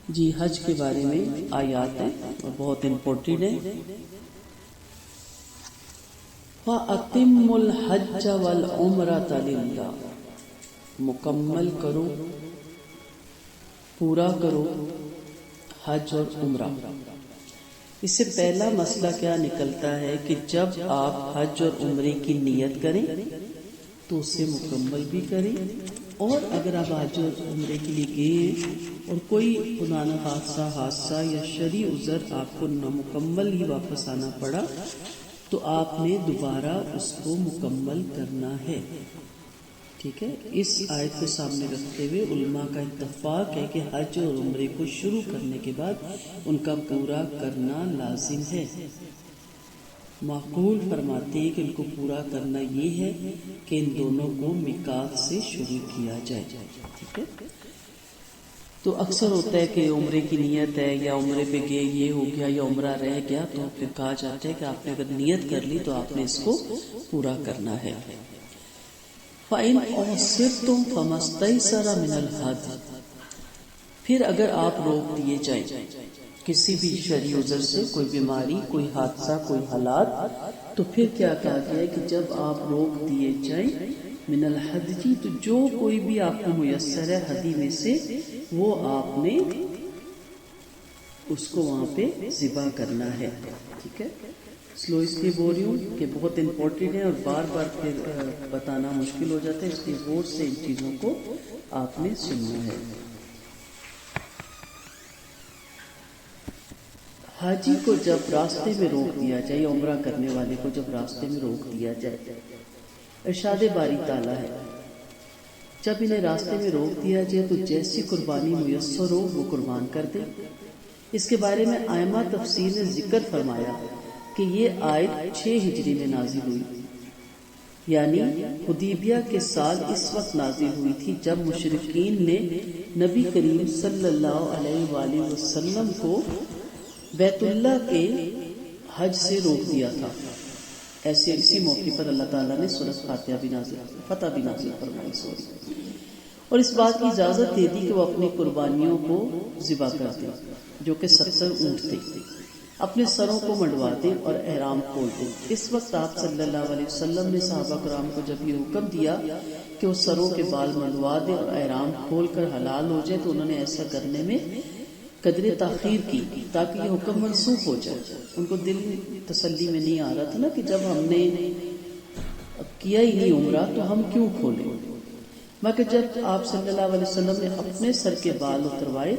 جی حج کے بارے میں آیات ہیں اور بہت امپورٹنٹ ہے. فَأَتِمُّ الْحَجَّ وَالْعُمْرَةَ لِلَّهِ، مکمل کرو، پورا کرو حج اور عمرہ. اس سے پہلا مسئلہ کیا نکلتا ہے کہ جب آپ حج اور عمرے کی نیت کریں تو اسے مکمل بھی کریں، اور اگر آپ حج اور عمرے کے لیے گئے اور کوئی خدا نخواستہ حادثہ یا شرعی عذر آپ کو نامکمل ہی واپس آنا پڑا تو آپ نے دوبارہ اس کو مکمل کرنا ہے. ٹھیک ہے. اس آیت کو سامنے رکھتے ہوئے علماء کا اتفاق ہے کہ حج اور عمرے کو شروع کرنے کے بعد ان کا پورا کرنا لازم ہے. معقول فرماتے ہیں کہ ان کو پورا کرنا یہ ہے کہ ان دونوں کو میقات سے شروع کیا جائے. ٹھیک ہے. تو اکثر ہوتا ہے کہ عمرے کی نیت ہے یا عمرے پہ گئے یہ ہو گیا یا عمرہ رہ گیا تو پھر کہا جاتا ہے کہ آپ نے اگر نیت کر لی تو آپ نے اس کو پورا کرنا ہے. فَإِنْ أُحْصِرْتُمْ فَمَا اسْتَيْسَرَ مِنَ الْهَدْيِ، پھر اگر آپ روک دیے جائیں کسی بھی شرعی عذر سے، کوئی بیماری، کوئی حادثہ، کوئی حالات، تو پھر کیا کہا گیا ہے کہ جب آپ روک دیے جائیں من الحدی، تو جو کوئی بھی آپ کو میسر ہے ہدی میں سے وہ آپ نے اس کو وہاں پہ ذبح کرنا ہے. ٹھیک ہے. سلو اس لیے بول رہی ہوں کہ بہت امپورٹنٹ ہے اور بار بار پھر بتانا مشکل ہو جاتا ہے، اس لیے غور سے ان چیزوں کو آپ نے سننا ہے. حاجی کو جب راستے میں روک دیا جائے یا عمرہ کرنے والے کو جب راستے میں روک دیا جائے، ارشاد باری تعالیٰ ہے جب انہیں راستے میں روک دیا جائے تو جیسی قربانی میسر ہو وہ قربان کر دے. اس کے بارے میں ائمہ تفسیر نے ذکر فرمایا کہ یہ آیت 6 ہجری میں نازل ہوئی، یعنی حدیبیہ کے سال اس وقت نازل ہوئی تھی جب مشرکین نے نبی کریم صلی اللہ علیہ وآلہ وسلم کو بیت اللہ کے حج سے روک دیا تھا. ایسے اسی موقع پر اللہ تعالیٰ نے سورۃ فتح بھی نازل فرمائی اور اس بات کی اجازت دے دی کہ وہ اپنی قربانیوں کو ذبح کر دیں جو کہ 70 اونٹ تھے، اپنے سروں کو منڈوا دیں اور احرام کھول دیں. اس وقت آپ صلی اللہ علیہ وسلم نے صحابہ کرام کو جب یہ حکم دیا کہ وہ سروں کے بال منڈوا دیں اور احرام کھول کر حلال ہو جائے تو انہوں نے ایسا کرنے میں قدر تاخیر کی تاکہ یہ حکم منسوخ ہو جائے. ان کو دل تسلی میں نہیں آ رہا تھا نا کہ جب ہم نے کیا ہی نہیں عمرہ تو ہم کیوں کھولیں، مگر جب آپ صلی اللہ علیہ وسلم نے اپنے سر کے بال اتروائے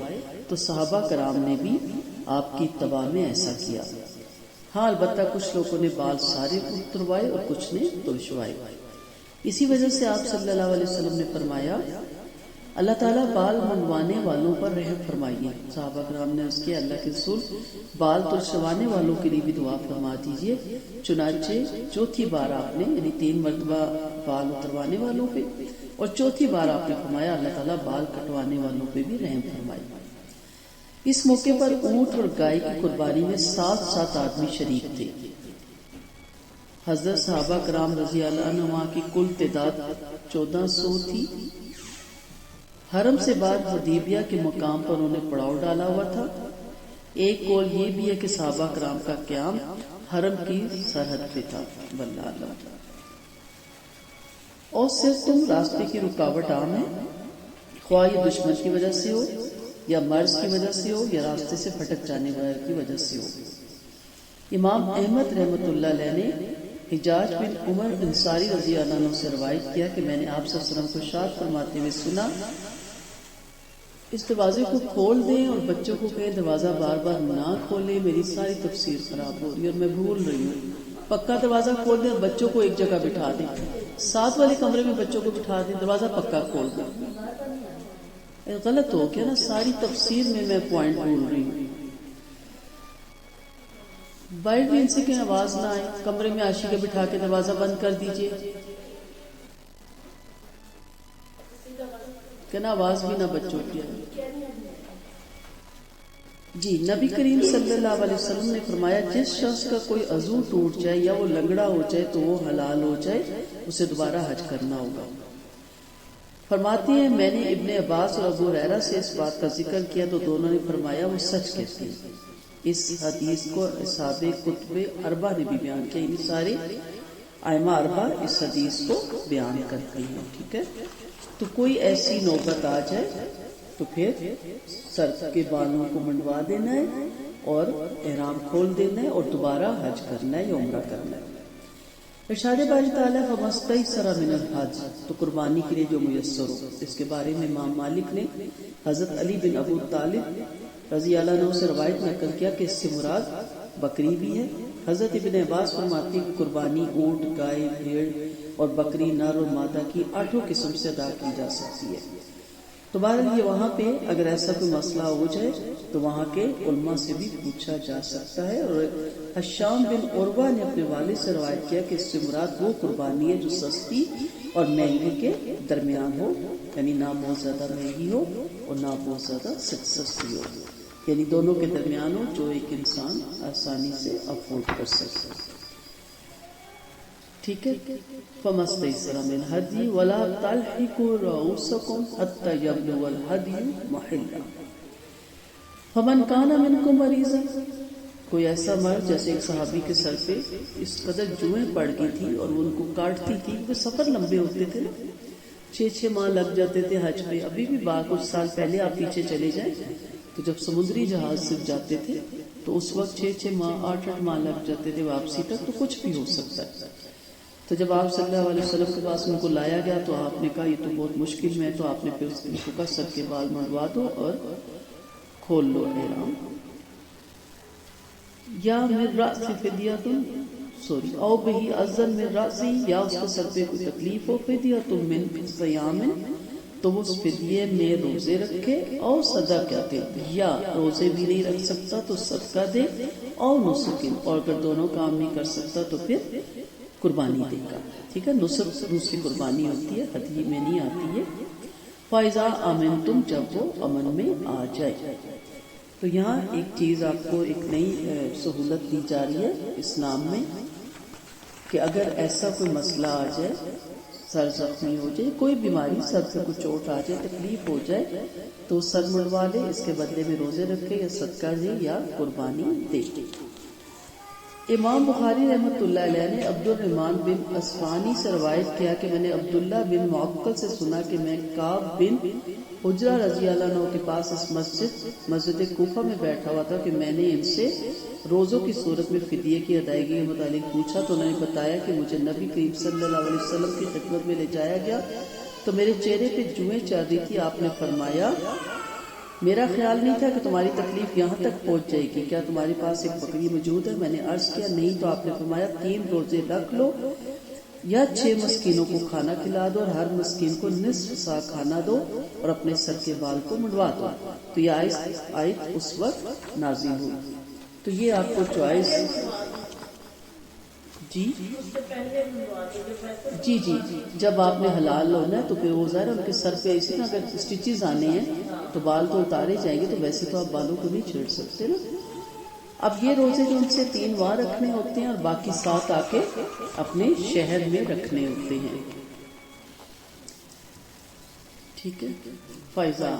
تو صحابہ کرام نے بھی آپ کی اتباع میں ایسا کیا. ہاں البتہ کچھ لوگوں نے بال سارے اتروائے اور کچھ نے ترشوائے. اسی وجہ سے آپ صلی اللہ علیہ وسلم نے فرمایا اللہ تعالیٰ بال منڈوانے والوں پر رحم فرمائیے. صحابہ کرام نے اس کے اللہ کے رسول بال ترشوانے والوں کے لیے بھی دعا فرما دیجیے. چنانچہ چوتھی بار آپ نے یعنی 3 مرتبہ بال اتروانے والوں پہ اور چوتھی بار آپ نے فرمایا اللہ تعالیٰ بال کٹوانے والوں پہ بھی رحم فرمائے. اس موقع پر اونٹ اور گائے کی قربانی میں 7 آدمی شریک تھے. حضرت صحابہ کرام رضی اللہ عنہ کی کل تعداد 1400 تھی. حرم سے بعد حدیبیہ کے مقام پر انہوں نے پڑاؤ ڈالا ہوا تھا. ایک قول یہ بھی ہے کہ صحابہ کرام کا قیام حرم کی سرحد پہ تھا. واللہ اعلم. اور صرف تم راستے کی رکاوٹ عام ہے، خواہ یہ دشمن کی وجہ سے ہو یا مرض کی وجہ سے ہو یا راستے سے بھٹک جانے والے کی وجہ سے ہو. امام احمد رحمۃ اللہ علیہ نے حجاج بن عمر انصاری رضی اللہ عنہ سے روایت کیا کہ میں نے آپ صلی اللہ علیہ وسلم کو ارشاد فرماتے ہوئے سنا اس دروازے کو کھول دیں اور بچوں کو کہیں دروازہ بار بار نہ کھولیں. میری ساری تفسیر خراب ہو رہی ہے اور میں بھول رہی ہوں. پکا دروازہ کھول دیں اور بچوں کو ایک جگہ بٹھا دیں، ساتھ والے کمرے میں بچوں کو بٹھا دیں، دروازہ پکا کھول دیں. غلط ہو گیا نا، ساری تفسیر میں پوائنٹ بھول رہی ہوں. بائٹ بھی ان سے کہ آواز نہ آئے، کمرے میں عاشی کے بٹھا کے دروازہ بند کر دیجئے کہ نا آواز بھی نہ بچوں کی آئے. جی نبی کریم صلی اللہ علیہ وسلم نے فرمایا جس شخص کا کوئی عضو ٹوٹ جائے یا وہ لنگڑا ہو جائے تو وہ حلال ہو جائے، اسے دوبارہ حج کرنا ہوگا. فرماتی ہیں میں نے ابن عباس اور ابو ہریرہ سے اس بات کا ذکر کیا تو دونوں نے فرمایا وہ سچ کہتے ہیں۔ اس حدیث کو اصحاب کتب اربع نے بھی بیان کیا، یعنی سارے ائمہ اربع اس حدیث کو بیان کرتے ہیں، ٹھیک ہے۔ تو کوئی ایسی نوبت آ جائے تو پھر سر کے بالوں کو منڈوا دینا ہے اور احرام کھول دینا ہے اور دوبارہ حج کرنا ہے یا عمرہ کرنا ہے۔ ارشاد باری تعالیٰ فَمَسْتَيْسَرَ مِنَ الْحَجِّ، تو قربانی کے لیے جو میسر ہو۔ اس کے بارے میں امام مالک نے حضرت علی بن ابو طالب رضی اللہ عنہ سے روایت نقل کیا کہ اس سے مراد بکری بھی ہے۔ حضرت ابن عباس فرماتے ہیں قربانی اونٹ، گائے، بھیڑ اور بکری نر اور مادہ کی 8 قسم سے ادا کی جا سکتی ہے۔ تو بہرحال یہ وہاں پہ اگر ایسا کوئی مسئلہ ہو جائے تو وہاں کے علماء سے بھی پوچھا جا سکتا ہے۔ اور حشام بن عروہ نے اپنے والد سے روایت کیا کہ اس سے مراد وہ قربانی ہے جو سستی اور مہنگی کے درمیان ہو، یعنی نہ بہت زیادہ مہنگی ہو اور نہ بہت زیادہ سستی ہو، یعنی دونوں کے درمیان ہو جو ایک انسان آسانی سے افورڈ کر سکتا ہے، ٹھیک ہے۔ فَمَسْتَيْسَرَ مِنَ الْهَدْيِ وَلَا تَلْحِقُوا رُؤُوسَكُمْ حَتَّى يَبْلُغَ الْهَدْيُ مَحِلَّهُ فَمَنْ كَانَ مِنْكُمْ مَرِيضًا، کوئی ایسا مرد جیسے ایک صحابی کے سر پہ اس قدر جوئیں پڑ گئی تھی اور وہ ان کو کاٹتی تھی، وہ سفر لمبے ہوتے تھے نا، 6 ماہ لگ جاتے تھے حج پہ۔ ابھی بھی کچھ سال پہلے آپ پیچھے چلے جائیں تو جب سمندری جہاز سے جاتے تھے تو اس وقت 6 ماہ 8 ماہ لگ جاتے تھے واپسی تک، تو کچھ بھی ہو سکتا ہے۔ تو جب آپ صلی اللہ علیہ وسلم کے پاس ان کو لایا گیا تو آپ نے کہا یہ تو بہت مشکل میں ہے، تو آپ نے پھر اس کو کہا سر کے بال منڈوا دو اور کھول لو احرام۔ یا من رأس فدیۃ او بہ اذن من رأسی، یا اس کے سر پہ کوئی تکلیف ہو، فدیۃ من صیام، تو وہ اس فدیے میں روزے رکھے، اور صدقہ دے، یا روزے بھی نہیں رکھ سکتا تو صدقہ دے، اور نسک، اور اگر دونوں کام نہیں کر سکتا تو پھر قربانی دے گا، ٹھیک ہے۔ نسک دوسری قربانی ہوتی ہے، ہدی میں نہیں آتی ہے۔ فَإِذَا آمَنْتُمْ، جب وہ امن میں آ جائے۔ تو یہاں ایک چیز آپ کو ایک نئی سہولت دی جا رہی ہے اسلام میں کہ اگر ایسا کوئی مسئلہ آ جائے، سر زخمی ہو جائے، کوئی بیماری، سر سے کوئی چوٹ آ جائے، تکلیف ہو جائے، تو سر منڈوا لے، اس کے بدلے میں روزے رکھے یا صدقہ دے یا قربانی دے۔ امام بخاری رحمۃ اللہ علیہ نے عبد الرحمن بن اصفہانی سے روایت کیا کہ میں نے عبداللہ بن معقل سے سنا کہ میں کعب بن حجرہ رضی اللہ عنہ کے پاس اس مسجد کوفہ میں بیٹھا ہوا تھا کہ میں نے ان سے روزوں کی صورت میں فدیے کی ادائیگی کے متعلق پوچھا، تو انہوں نے بتایا کہ مجھے نبی کریم صلی اللہ علیہ وسلم کی خدمت میں لے جایا گیا تو میرے چہرے پہ جوئیں چل رہی تھی۔ آپ نے فرمایا میرا خیال نہیں تھا کہ تمہاری تکلیف یہاں تک پہنچ جائے گی، کیا تمہارے پاس ایک بکری موجود ہے؟ میں نے عرض کیا نہیں، تو آپ نے فرمایا 3 روزے رکھ لو یا 6 مسکینوں کو کھانا کھلا دو اور ہر مسکین کو نصف سا کھانا دو اور اپنے سر کے بال کو منڈوا دو۔ تو یہ آیت اس وقت نازل ہوئی۔ تو یہ آپ کو چوائس جی جب آپ نے حلال ہونا ہے تو پھر وہ ظاہر ان کے سر پہ ایسے نا اگر اسٹیچز آنے ہیں تو بال تو اتارے جائیں گے، تو ویسے تو آپ بالوں کو نہیں چھیڑ سکتے نا۔ اب یہ روزے جو ان سے 3 وہاں رکھنے ہوتے ہیں اور باقی 7 آ کے اپنے شہر میں رکھنے ہوتے ہیں، ٹھیک ہے۔ فائزہ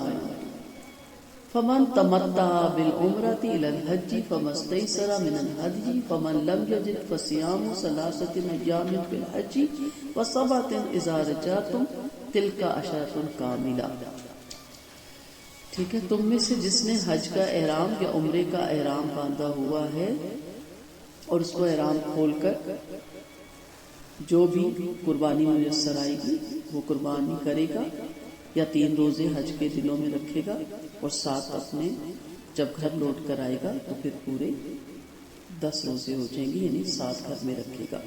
فمن تمتع بالعمرۃ الی الحج فما استيسر من الهدي فمن لم يجد فصيام 3 أيام في الحج و7 إذا رجعتم تلك 10 كاملة، ٹھیک ہے۔ تم میں سے جس نے حج کا احرام یا عمرے کا احرام باندھا ہوا ہے اور اس کو احرام کھول کر جو بھی قربانی میسر آئے گی وہ قربانی کرے گا، یا 3 روزے حج کے دنوں میں رکھے گا اور 7 اپنے جب گھر لوٹ کر آئے گا تو پھر پورے 10 روزے ہو جائیں گے، یعنی 7 گھر میں رکھے گا۔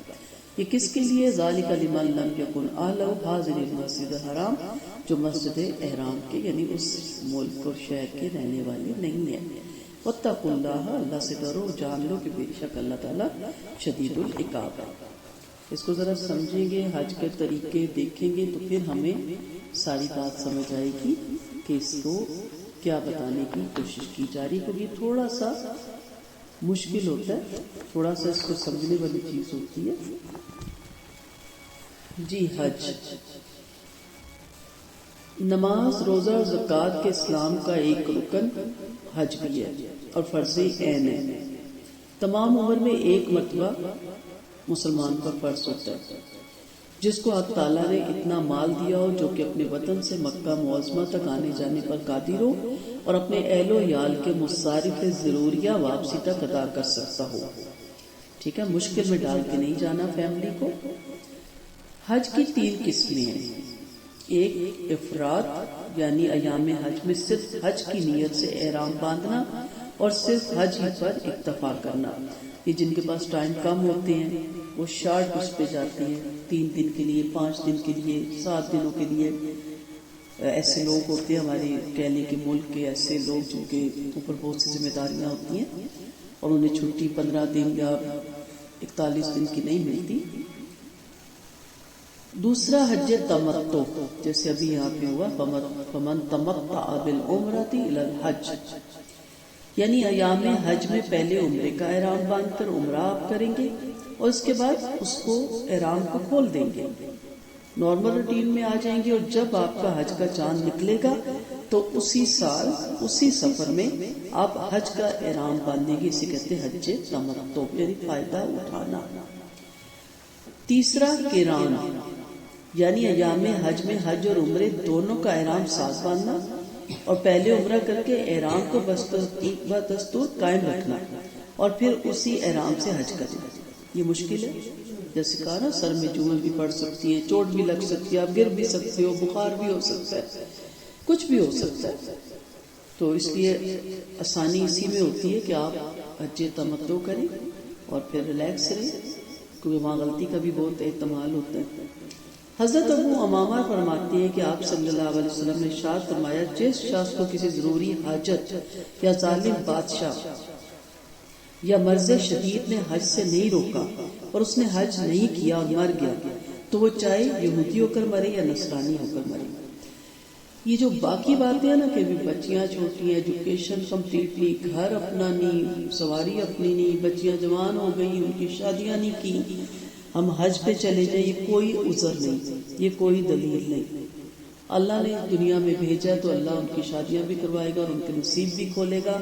یہ کس کے لیے؟ ذالک لمن لم یکن اہلہ حاضر المسجد الحرام، جو مسجد احرام کے یعنی اس ملک اور شہر کے رہنے والے نہیں ہیں۔ واتقوا اللہ، اللہ سے ڈرو، جان لو کہ بے شک اللہ تعالیٰ شدید العقاب ہے۔ اس کو ذرا سمجھیں گے، حج کے طریقے دیکھیں گے تو پھر ہمیں ساری بات سمجھ آئے گی کہ اس کو کیا بتانے کی کوشش کی جا رہی ہے، کیونکہ یہ تھوڑا سا مشکل ہوتا ہے، تھوڑا سا اس کو سمجھنے والی چیز ہوتی ہے۔ جی حج نماز، روزہ اور زکوٰۃ کے اسلام کا ایک رکن حج بھی ہے اور فرض عین ہے۔ تمام عمر میں ایک مرتبہ مسلمان پر فرض ہوتا ہے۔ جس کو اللہ تعالیٰ نے اتنا مال دیا ہو، جو کہ اپنے وطن سے مکہ معظمہ تک آنے جانے پر قادر ہو اور اپنے اہل و عیال کے مصارف ضروریہ واپسی تک ادا کر سکتا ہو، ٹھیک ہے، مشکل میں ڈال کے نہیں جانا فیملی کو۔ حج کی 3 قسمیں ہیں۔ ایک افراد یعنی ایام حج میں صرف حج کی نیت سے احرام باندھنا اور صرف حج ہی پر اکتفا کرنا۔ یہ جن کے پاس ٹائم کم ہوتے ہیں وہ شارٹ اس پہ جاتے ہیں، 3 دن کے لیے، 5 دن کے لیے، 7 دنوں کے لیے۔ ایسے لوگ ہوتے ہیں ہمارے کہنے کے ملک کے، ایسے لوگ جن کے اوپر بہت سی ذمہ داریاں ہوتی ہیں اور انہیں چھٹی 15 دن یا 41 دن کی نہیں ملتی۔ دوسرا حج تمتع، جیسے ابھی یہاں پہ ہوا فمن تمتع بالعمرۃ الی الحج، یعنی ایام حج میں پہلے عمرے کا احرام باندھ کر عمرہ آپ کریں گے اور اس کے بعد اس کو احرام کو کھول دیں گے، نارمل روٹین میں آ جائیں گے، اور جب آپ کا حج کا چاند نکلے گا تو اسی سال اسی سفر میں آپ حج کا احرام باندھیں گے۔ اسے کہتے ہیں حج تمتع، یعنی فائدہ اٹھانا۔ تیسرا قران، یعنی ایام حج میں حج اور عمرے دونوں کا احرام ساتھ باندھنا اور پہلے عمرہ کر کے احرام کو بدستور قائم رکھنا اور پھر اسی احرام سے حج کرنا۔ یہ مشکل ہے، جیسے کہا نا، سر میں جوئیں بھی پڑ سکتی ہیں، چوٹ بھی لگ سکتی ہے، آپ گر بھی سکتے ہو، بخار بھی ہو سکتا ہے، کچھ بھی ہو سکتا ہے۔ تو اس لیے آسانی اسی میں ہوتی ہے کہ آپ حج تمتع کریں اور پھر ریلیکس رہیں، کیونکہ وہاں غلطی کا بھی بہت احتمال ہوتا ہے۔ حضرت ابو امامہ فرماتے ہیں کہ آپ صلی اللہ علیہ وسلم نے ارشاد فرمایا، جس شخص کو کسی ضروری حاجت یا ظالم بادشاہ یا مرض شدید نے حج سے نہیں روکا اور اس نے حج نہیں کیا اور مر گیا تو وہ چاہے یہودی ہو کر مرے یا نصرانی ہو کر مرے۔ یہ جو باقی باتیں ہیں نا کہ بچیاں چھوٹی ہیں، ایجوکیشن کمپلیٹ نہیں، گھر اپنا نہیں، سواری اپنی نہیں، بچیاں جوان ہو گئی، ان کی شادیاں نہیں کی، ہم حج پہ چلے جائیں، یہ کوئی عذر نہیں، یہ کوئی دلیل نہیں۔ اللہ نے دنیا میں بھیجا تو اللہ ان کی شادیاں بھی کروائے گا اور ان کے نصیب بھی کھولے گا۔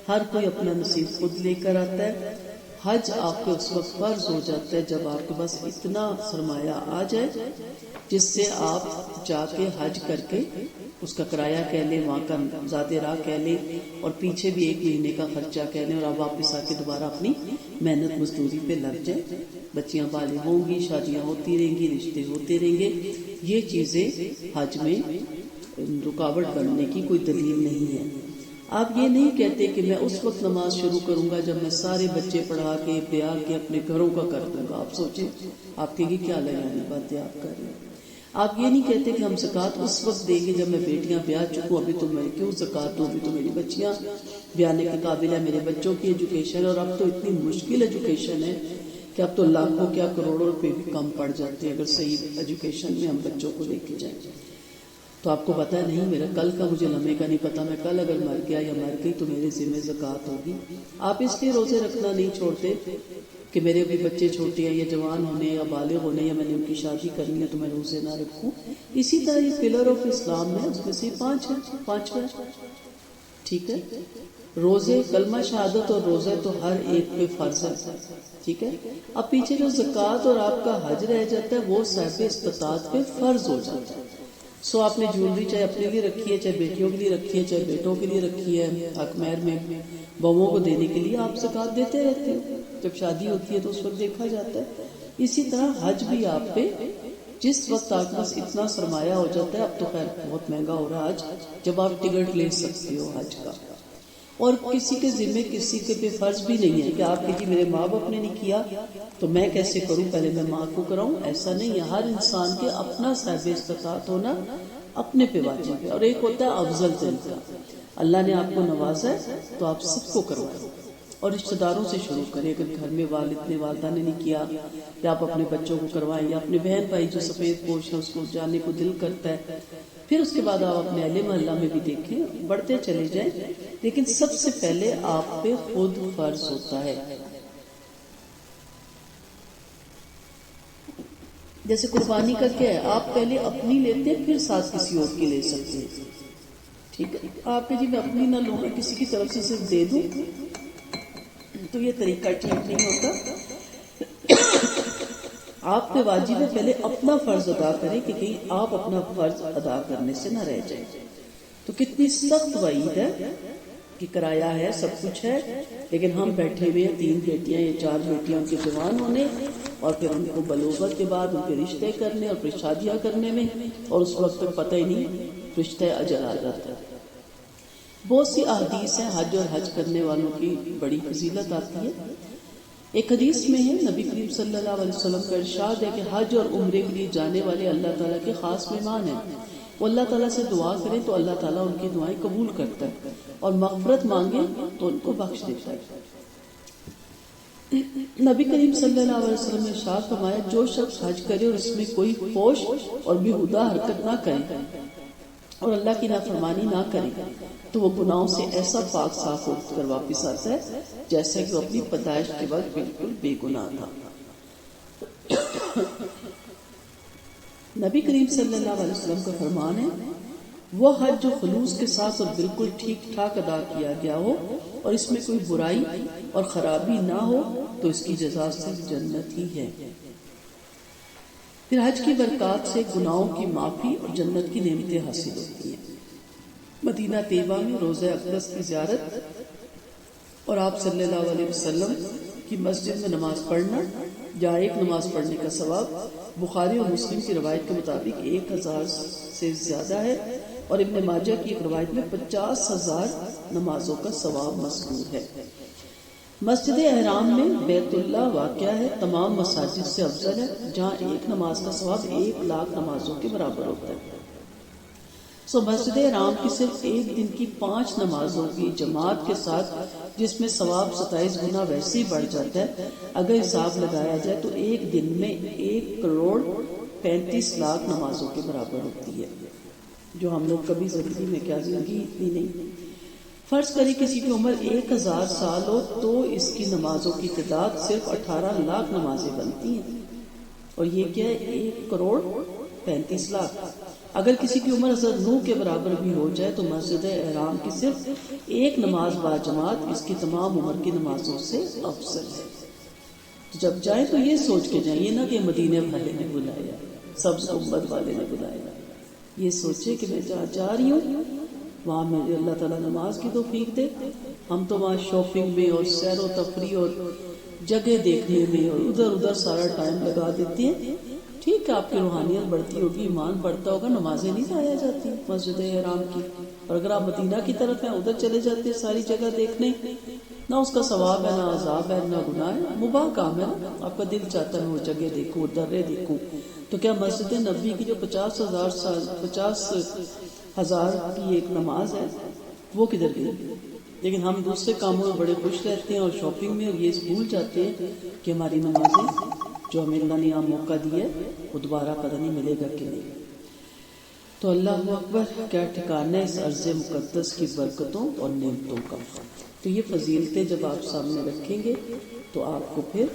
ہر کوئی اپنا نصیب خود لے کر آتا ہے۔ حج آپ کے اس وقت فرض ہو جاتا ہے جب آپ کے پاس اتنا سرمایہ آ جائے جس سے آپ جا کے حج کر کے اس کا کرایہ کہہ لیں، وہاں کا زیادہ راہ کہہ لیں اور پیچھے بھی 1 مہینے کا خرچہ کہہ لیں، اور آپ واپس آ کے دوبارہ اپنی محنت مزدوری پہ لگ جائیں۔ بچیاں بالغ ہوں گی، شادیاں ہوتی رہیں گی، رشتے ہوتے رہیں گے۔ یہ چیزیں حج میں رکاوٹ بننے کی کوئی دلیل نہیں ہے۔ آپ یہ نہیں کہتے کہ میں اس وقت نماز شروع کروں گا جب میں سارے بچے پڑھا کے بیاہ کے اپنے گھروں کا کر دوں گا۔ آپ سوچیں، آپ کے کیا لگانی باتیں آپ کر رہے ہیں۔ آپ یہ نہیں کہتے کہ ہم زکوٰۃ اس وقت دیں گے جب میں بیٹیاں بیاہ چکوں، ابھی تو میں کیوں زکوٰۃ دوں، ابھی تو میری بچیاں بیانے کے قابل ہے، میرے بچوں کی ایجوکیشن، اور اب تو اتنی مشکل ایجوکیشن ہے کہ اب تو لاکھوں کیا کروڑوں روپے بھی کم پڑ جاتے ہیں اگر صحیح ایجوکیشن میں ہم بچوں کو لے کے جائیں۔ تو آپ کو پتہ ہے نہیں، میرا کل کا مجھے لمحے کا نہیں پتا، میں کل اگر مر گیا یا مر گئی تو میرے ذمہ زکوٰۃ ہوگی۔ آپ اس لیے روزے رکھنا نہیں چھوڑتے کہ میرے بھی بچے چھوٹے ہیں یا جوان ہونے یا بالغ ہونے یا میں نے ان کی شادی کرنی ہے تو میں روزے نہ رکھوں۔ اسی طرح یہ پلر آف اسلام ہے، اس میں سے 5 ہے، 5واں، ٹھیک ہے۔ روزے، کلمہ شہادت اور روزہ تو ہر ایک پہ فرض ہے، ٹھیک ہے۔ اب پیچھے جو زکوٰۃ اور آپ کا حج رہ جاتا ہے وہ صاحب استطاعت پہ فرض ہو جاتا ہے۔ سو آپ نے جیولری چاہے اپنے لیے رکھی ہے، چاہے بیٹیوں کے لیے رکھی ہے، چاہے بیٹوں کے لیے رکھی ہے، حق مہر میں بہوؤں کو دینے کے لیے آپ زکوٰۃ دیتے رہتے ہیں، جب شادی ہوتی ہے تو اس وقت دیکھا جاتا ہے۔ اسی طرح حج بھی آپ پہ جس وقت آپ کے پاس اتنا سرمایہ ہو جاتا ہے، اب تو خیر بہت مہنگا ہو رہا ہے حج، جب آپ ٹکٹ لے سکتے ہو حج کا، اور کسی کے ذمہ کسی کے پہ فرض بھی نہیں ہے کہ آپ کہ جی میرے ماں باپ نے نہیں کیا تو میں کیسے کروں، پہلے میں ماں کو کراؤں، ایسا نہیں ہے۔ ہر انسان کے اپنا صاحب استطاعت ہونا اپنے پہ واجب ہے، اور ایک ہوتا ہے افضل طریقہ، اللہ نے آپ کو نوازا ہے تو آپ سب کو کروائیں اور رشتہ داروں سے شروع کریں۔ اگر گھر میں والد نے والدہ نے نہیں کیا یا آپ اپنے بچوں کو کروائیں یا اپنے بہن بھائی جو سفید پوش ہے اس کو جانے کو دل کرتا ہے، پھر اس کے بعد آپ اپنے اہل محلہ میں بھی دیکھیں، بڑھتے چلے جائیں، لیکن سب سے پہلے آپ پہ خود فرض ہوتا ہے۔ جیسے قربانی کا کیا ہے، آپ پہلے اپنی لیتے ہیں پھر ساتھ کسی اور کی لے سکتے ہیں، ٹھیک ہے. آپ کہ جی میں اپنی نہ لوں، میں کسی کی طرف سے صرف دے دوں، تو یہ طریقہ ٹھیک نہیں ہوتا. آپ پہ واجب ہے پہلے اپنا فرض ادا کریں کہ کہیں آپ اپنا فرض ادا کرنے سے نہ رہ جائیں. تو کتنی سخت وعید ہے کہ کرایہ ہے، سب کچھ ہے، لیکن ہم بیٹھے ہوئے ہیں 3 بیٹیاں یا 4 بیٹیاں ان کے جوان ہونے، اور پھر ان کو بلوغت کے بعد ان کے رشتے کرنے اور پھر شادیاں کرنے میں، اور اس وقت تک پتہ ہی نہیں رشتہ اجل آ جاتا ہے. بہت سی احادیث ہیں حج اور حج کرنے والوں کی بڑی فضیلت آتی ہے. ایک حدیث میں ہے نبی کریم صلی اللہ علیہ وسلم کا ارشاد ہے کہ حج اور عمرے کے لیے جانے والے اللہ تعالیٰ کے خاص مہمان ہیں. وہ اللہ تعالیٰ سے دعا کریں تو اللہ تعالیٰ ان کی دعائیں قبول کرتا ہے، اور مغفرت مانگیں تو ان کو بخش دیتا ہے. نبی کریم صلی اللہ علیہ وسلم نے ارشاد فرمایا، جو شخص حج کرے اور اس میں کوئی فوش اور بیہودہ حرکت نہ کرے اور اللہ کی نافرمانی نہ کرے تو وہ گناہوں سے ایسا پاک صاف ہو کر واپس آتا ہے جیسے کہ وہ اپنی پیدائش کے وقت بالکل بے گناہ تھا. نبی کریم صلی اللہ علیہ وسلم کا فرمان ہے، وہ حج جو خلوص کے ساتھ اور بالکل ٹھیک ٹھاک ادا کیا گیا ہو اور اس میں کوئی برائی اور خرابی نہ ہو تو اس کی جزا صرف جنت ہی ہے. پھر حج کی برکات سے گناہوں کی معافی اور جنت کی نعمتیں حاصل ہوتی ہیں. مدینہ طیبہ میں روضہ اقدس کی زیارت اور آپ صلی اللہ علیہ وسلم کی مسجد میں نماز پڑھنا یا ایک نماز پڑھنے کا ثواب بخاری اور مسلم کی روایت کے مطابق 1000 سے زیادہ ہے، اور ابن ماجہ کی ایک روایت میں 50,000 نمازوں کا ثواب مذکور ہے. مسجد احرام میں بیت اللہ واقع ہے، تمام مساجد سے افضل ہے، جہاں ایک نماز کا ثواب 1,00,000 نمازوں کے برابر ہوتا ہے. مسجد احرام کی صرف ایک دن کی 5 نمازوں کی جماعت کے ساتھ جس میں ثواب 27 گنا ویسے ہی بڑھ جاتا ہے، اگر حساب لگایا جائے تو ایک دن میں 1,35,00,000 نمازوں کے برابر ہوتی ہے، جو ہم لوگ کبھی زندگی میں کیا زندگی اتنی نہیں. فرض کریں کسی کی عمر 1000 سال ہو تو اس کی نمازوں کی تعداد صرف 18,00,000 نمازیں بنتی ہیں، اور یہ کیا ہے 1,35,00,000. اگر کسی کی عمر حضرت نوح کے برابر بھی ہو جائے تو مسجد احرام کی صرف ایک نماز با جماعت اس کی تمام عمر کی نمازوں سے افضل ہے. جب جائیں تو یہ سوچ کے جائیں، یہ نہ کہ مدینے والے نے بلایا، سب امت والے نے بلایا. یہ سوچے کہ میں جہاں جا رہی ہوں وہاں مجھے اللہ تعالیٰ نماز کی توفیق دے. ہم تو وہاں شاپنگ میں اور سیر و تفریح اور جگہ دیکھنے میں اور ادھر ادھر سارا ٹائم لگا دیتے ہیں. ٹھیک ہے، آپ کی روحانیت بڑھتی ہوگی، ایمان بڑھتا ہوگا، نمازیں نہیں ضائع جاتی مسجد احرام کی. اور اگر آپ مدینہ کی طرف ہیں ادھر چلے جاتے ہیں ساری جگہ دیکھنے، نہ اس کا ثواب ہے، نہ عذاب ہے، نہ گناہ ہے، مباح کام ہے. آپ کا دل چاہتا ہے وہ جگہ دیکھوں، درے دیکھوں. تو کیا مسجد نبوی کی جو 50,000 کی ایک نماز ہے وہ کدھر گئی؟ لیکن ہم دوسرے کاموں میں بڑے خوش رہتے ہیں اور شاپنگ میں، اور یہ بھول جاتے ہیں کہ ہماری نمازیں جو ہمیں اللہ نے یہاں موقع دیا ہے وہ دوبارہ پتہ نہیں ملے گا کہ نہیں. تو اللہ اکبر، کیا ٹھکانہ ہے اس عرض مقدس کی برکتوں اور نعمتوں کا. تو یہ فضیلتیں جب آپ سامنے رکھیں گے تو آپ کو پھر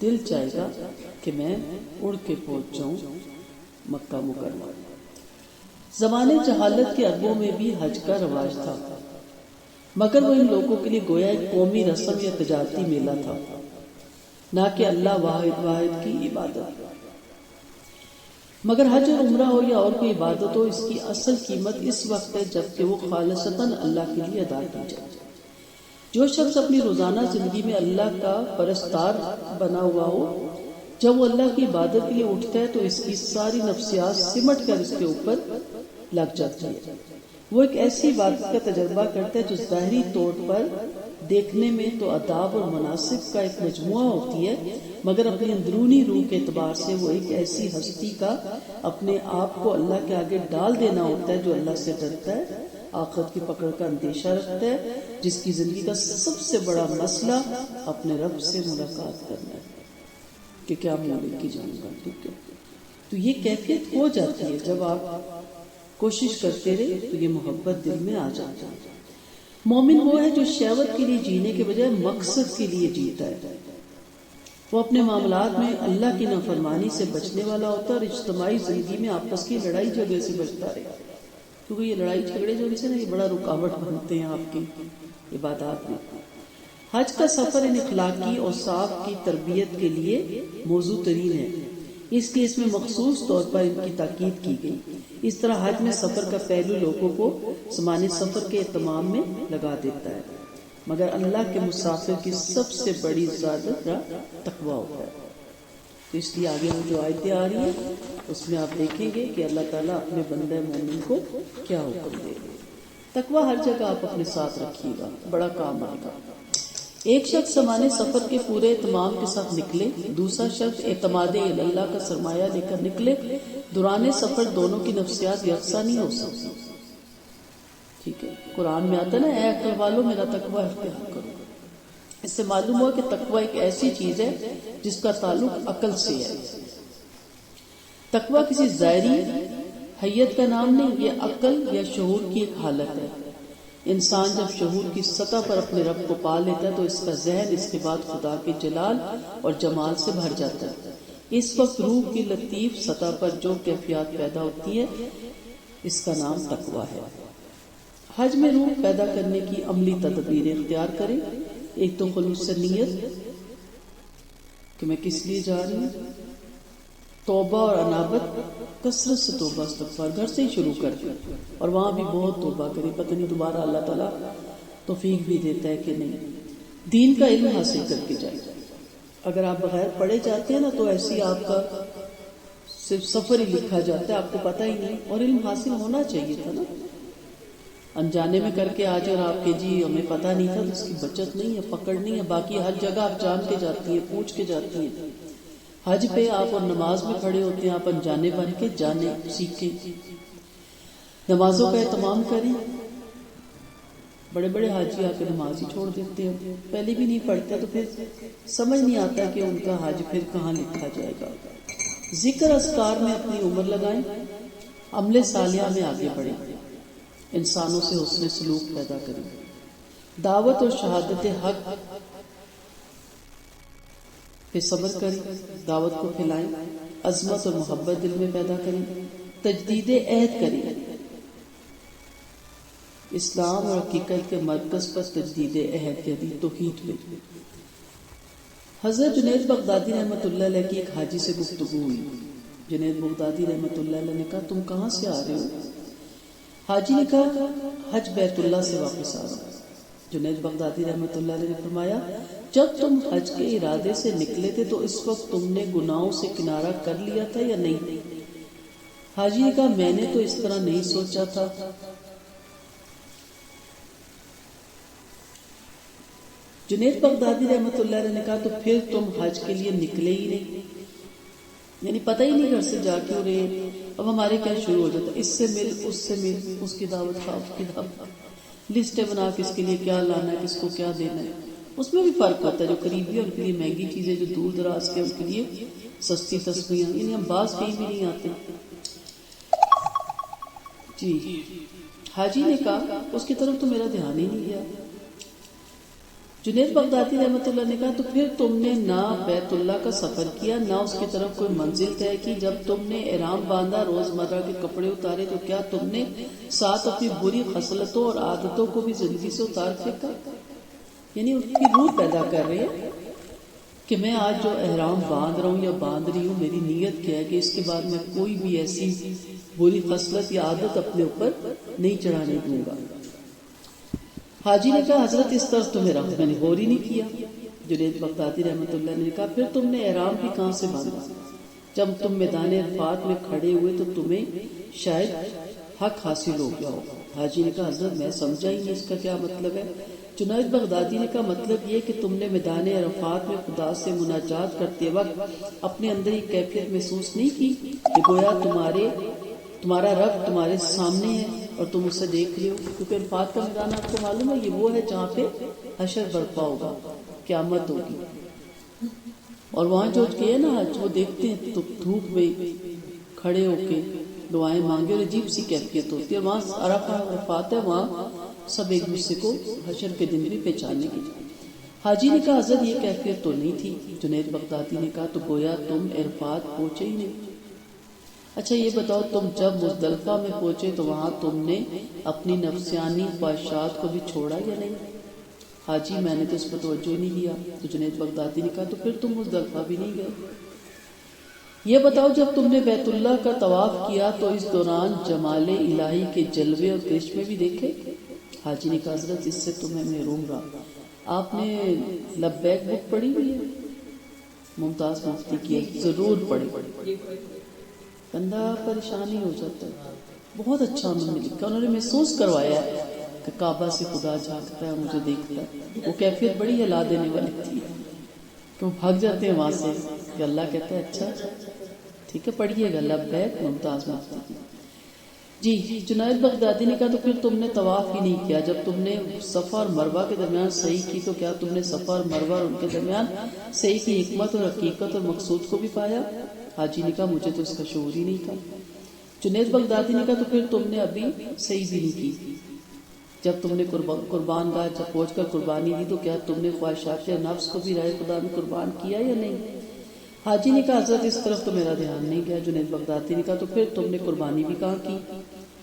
دل چاہے گا کہ میں اڑ کے پہنچ جاؤں مکہ مکرمہ. زمانے جہالت کے عربوں میں بھی حج کا رواج تھا، مگر وہ ان لوگوں کے لیے گویا ایک قومی رسم یا تجارتی میلہ تھا، نہ کہ اللہ واحد کی عبادت. مگر حج اور عمرہ ہو یا اور کوئی عبادت ہو، اس کی اصل قیمت اس وقت ہے جب کہ وہ خالصتاً اللہ کے لیے ادا کی جائے. جو شخص اپنی روزانہ زندگی میں اللہ کا پرستار بنا ہوا ہو، جب وہ اللہ کی عبادت کے لیے اٹھتا ہے تو اس کی ساری نفسیات سمٹ کر اس کے اوپر لگ جاتی ہے. وہ ایک ایسی عبادت کا تجربہ کرتا ہے جو ظاہری طور پر دیکھنے میں تو آداب اور مناسب کا ایک مجموعہ ہوتی ہے، مگر اپنی اندرونی روح کے اعتبار سے وہ ایک ایسی ہستی کا اپنے آپ کو اللہ کے آگے ڈال دینا ہوتا ہے جو اللہ سے ڈرتا ہے، آخرت کی پکڑ کا اندیشہ رکھتا ہے، جس کی زندگی کا سب سے بڑا مسئلہ اپنے رب سے ملاقات کرنا ہے کہ کیا منہ لے کے جاؤں گا. ٹھیک ہے، تو یہ کیفیت ہو جاتی ہے جب آپ کوشش کرتے رہے تو یہ محبت دل میں آ جاتا ہے. مومن وہ ہے جو شہوت کے لیے جینے کے بجائے مقصد کے لیے جیتا ہے. وہ اپنے معاملات میں اللہ کی نافرمانی سے بچنے والا ہوتا ہے اور اجتماعی زندگی میں آپس کی لڑائی جھگڑے سے بچتا رہے، کیونکہ یہ لڑائی جھگڑے جو ان سے نا یہ بڑا رکاوٹ بنتے ہیں آپ کی عبادات میں۔ حج کا سفر ان اخلاقی اور صاف کی تربیت کے لیے موضوع ترین ہے، اس لیے اس میں مخصوص طور پر ان کی تاکید کی گئی۔ اس طرح حج میں سفر کا پہلو لوگوں کو زمانے سفر کے اہتمام میں لگا دیتا ہے، مگر اللہ کے مسافر کی سب سے بڑی زیادت تقویٰ ہوتا ہے۔ تو اس لیے آگے وہ جو آیتیں آ رہی ہیں اس میں آپ دیکھیں گے کہ اللہ تعالیٰ اپنے بندہ مومن کو کیا حکم دے گا۔ تقویٰ ہر جگہ آپ اپنے ساتھ رکھیے گا، بڑا کام آئے گا۔ ایک شخص زمانے سفر کے پورے اہتمام کے ساتھ نکلے، دوسرا شخص اعتماد اللہ کا سرمایہ لے کر نکلے، دوران سفر دونوں کی نفسیات یکساں نہیں ہو سکتی۔ ٹھیک ہے، قرآن میں آتا ہے نا، اے عقل والو میرا تقویٰ اختیار کرو۔ اس سے معلوم ہوا کہ تقویٰ ایک ایسی چیز ہے جس کا تعلق عقل سے ہے۔ تقویٰ کسی ظاہری حیت کا نام نہیں، یہ عقل یا شعور کی ایک حالت ہے۔ انسان جب شعور کی سطح پر اپنے رب کو پا لیتا ہے تو اس کا ذہن اس کے بعد خدا کے جلال اور جمال سے بھر جاتا ہے۔ اس وقت روح کی لطیف سطح پر جو کیفیات پیدا ہوتی ہے اس کا نام تقویٰ ہے۔ حج میں روح پیدا کرنے کی عملی تدبیریں اختیار کریں۔ ایک تو خلوص نیت کہ میں کس لیے جا رہی ہوں، توبہ اور انابت، کثرت سے توبہ استغفار گھر سے ہی شروع کر کے، اور وہاں بھی بہت توبہ کرے، پتہ نہیں دوبارہ اللہ تعالیٰ توفیق بھی دیتا ہے کہ نہیں۔ دین کا علم حاصل کر کے جائے۔ اگر آپ بغیر پڑھے جاتے ہیں نا تو ایسی آپ کا صرف سفر ہی لکھا جاتا ہے، آپ کو پتہ ہی نہیں، اور علم حاصل ہونا چاہیے تھا نا۔ انجانے میں کر کے آج اور آپ کے جی ہمیں پتہ نہیں تھا، اس کی بچت نہیں ہے، پکڑ نہیں ہے۔ باقی ہر جگہ آپ جان کے جاتی ہیں، پوچھ کے جاتی ہیں۔ حج پہ آپ اور نماز میں کھڑے ہوتے ہیں، آپ انجانے بن کے جانے سیکھیں، نمازوں کا اہتمام کریں۔ بڑے بڑے حاجی آ کے نماز ہی چھوڑ دیتے ہیں، پہلے بھی نہیں پڑھتے، تو پھر سمجھ نہیں آتا کہ ان کا حج پھر کہاں لکھا جائے گا۔ ذکر اذکار میں اپنی عمر لگائیں، عمل صالحہ میں آگے بڑھیں، انسانوں سے حسن سلوک پیدا کریں، دعوت اور شہادت حق پہ صبر کریں، دعوت کو پھیلائیں، عظمت اور محبت دل میں پیدا کریں، تجدید عہد کریں، اسلام اور حقیقت کے مرکز پر تجدید عہد یعنی توحید میں۔ حضرت جنید بغدادی رحمۃ اللہ علیہ کی ایک حاجی سے گفتگو ہوئی۔ جنید بغدادی رحمۃ اللہ علیہ نے کہا تم کہاں سے آ رہے ہو؟ حاجی نے کہا حج بیت اللہ سے واپس آ رہا۔ جنید بغدادی رحمۃ اللہ علیہ نے فرمایا جب تم حج کے ارادے سے نکلے تھے تو اس وقت تم نے گناہوں سے کنارہ کر لیا تھا یا نہیں؟ حاجی نے کہا میں نے تو اس طرح نہیں سوچا تھا۔ جنید بغدادی رحمۃ اللہ علیہ نے کہا تو پھر تم حج کے لیے نکلے ہی نہیں، یعنی پتہ ہی نہیں گھر سے جا کیوں رہے۔ اب ہمارے کیا شروع ہو جاتا ہے، اس سے مل، اس سے مل، اس کی دعوت کھا، اس کی دعوت، لسٹیں بنا کس کے لیے کیا لانا ہے، کس کو کیا دینا ہے۔ اس میں بھی فرق ہوتا ہے، جو قریبی ان کے لیے مہنگی چیزیں، جو دور دراز کے ان کے لیے سستی تسبیحاں، یعنی ہم باز کہیں بھی نہیں آتے۔ جی حاجی نے کہا اس کی طرف تو میرا دھیان ہی نہیں گیا۔ جنید بغدادی رحمۃ اللہ نے کہا تو پھر تم نے نہ بیت اللہ کا سفر کیا، نہ اس کی طرف کوئی منزل طے کی۔ جب تم نے احرام باندھا، روزمرہ کے کپڑے اتارے، تو کیا تم نے ساتھ اپنی بری خصلتوں اور عادتوں کو بھی زندگی سے اتار پھینکا؟ یعنی اس کی روح پیدا کر رہے ہیں کہ میں آج جو احرام باندھ رہا ہوں یا باندھ رہی ہوں، میری نیت کیا ہے کہ اس کے بعد میں کوئی بھی ایسی بری خصلت یا عادت اپنے اوپر نہیں چڑھانے دوں گا۔ حاجی نے کہا حضرت اس طرح تو میرا میں نے غور ہی نہیں کیا۔ جنید بغدادی رحمۃ اللہ نے کہا پھر تم نے احرام بھی کہاں سے باندھا؟ جب تم میدان عرفات میں کھڑے ہوئے تو تمہیں شاید حق حاصل ہو گیا ہو۔ حاجی نے کہا حضرت میں سمجھا ہی نہیں اس کا کیا مطلب ہے۔ جنید بغدادی نے کہا مطلب یہ کہ تم نے میدان عرفات میں خدا سے مناجات کرتے وقت اپنے اندر یہ کیفیت محسوس نہیں کی کہ گویا تمہارا رب تمہارے سامنے ہے اور تم اسے دیکھ رہے ہو؟ کیونکہ عرفات کا میدان آپ کو معلوم ہے یہ وہ ہے جہاں پہ حشر برپا ہوگا، قیامت ہوگی، اور وہاں جو گئے نا آج وہ دیکھتے ہیں تو دھوپ میں کھڑے ہو کے دعائیں مانگے اور عجیب سی کیفیت ہوتی ہے۔ وہاں عرفات ہے، وہاں سب ایک دوسرے کو حشر کے دن بھی پہچاننے کی۔ حاجی نے کہا حضرت یہ کیفیت تو نہیں تھی. جنید بغدادی نے کہا تو گویا تم عرفات پہنچے ہی نہیں. اچھا یہ بتاؤ تم جب مزدلفہ میں پہنچے تو وہاں تم نے اپنی نفسیانی خواہشات کو بھی چھوڑا یا نہیں؟ حاجی میں نے تو اس پر توجہ ہی نہیں کیا. تو جنید بغدادی نے کہا تو پھر تم مزدلفہ بھی نہیں گئے. یہ بتاؤ جب تم نے بیت اللہ کا طواف کیا تو اس دوران جمال الہی کے جلوے اور کرشمے بھی دیکھے؟ حاجی نے کہا حضرت اس سے تو میں محروم رہا. آپ نے لبیک بک پڑھی ہوئی ہے؟ ممتاز مفتی کی ہے. ضرور پڑھی. بندہ پریشانی ہو جاتا ہے. بہت اچھا انہوں نے لکھا. انہوں نے محسوس کروایا ہے کہ کعبہ سے خدا جھانکتا ہے, مجھے دیکھتا ہے. وہ کیفیت بڑی ہلا دینے والی تھی. تو بھاگ جاتے ہیں وہاں سے کہ اللہ کہتا ہے اچھا ٹھیک ہے پڑھیے گا. لبیک ممتاز مفتی کی. جی جنید بغدادی نے کہا تو پھر تم نے طواف ہی نہیں کیا. جب تم نے صفا اور مروہ کے درمیان صحیح کی تو کیا تم نے صفا اور مروہ اور ان کے درمیان صحیح کی حکمت اور حقیقت اور مقصود کو بھی پایا؟ حاجی نے کہا مجھے تو اس کا شعور ہی نہیں تھا. جنید بغدادی نے کہا تو پھر تم نے ابھی صحیح بھی نہیں کی. جب تم نے قربان گاہ جب پہنچ کر قربانی دی تو کیا تم نے خواہشات نفس کو بھی راہ خدا میں قربان کیا یا نہیں؟ حاجی نے کہا حضرت اس طرف تو میرا دھیان نہیں گیا. جنید بغدادی نے کہا تو پھر تم نے قربانی بھی کہاں کی؟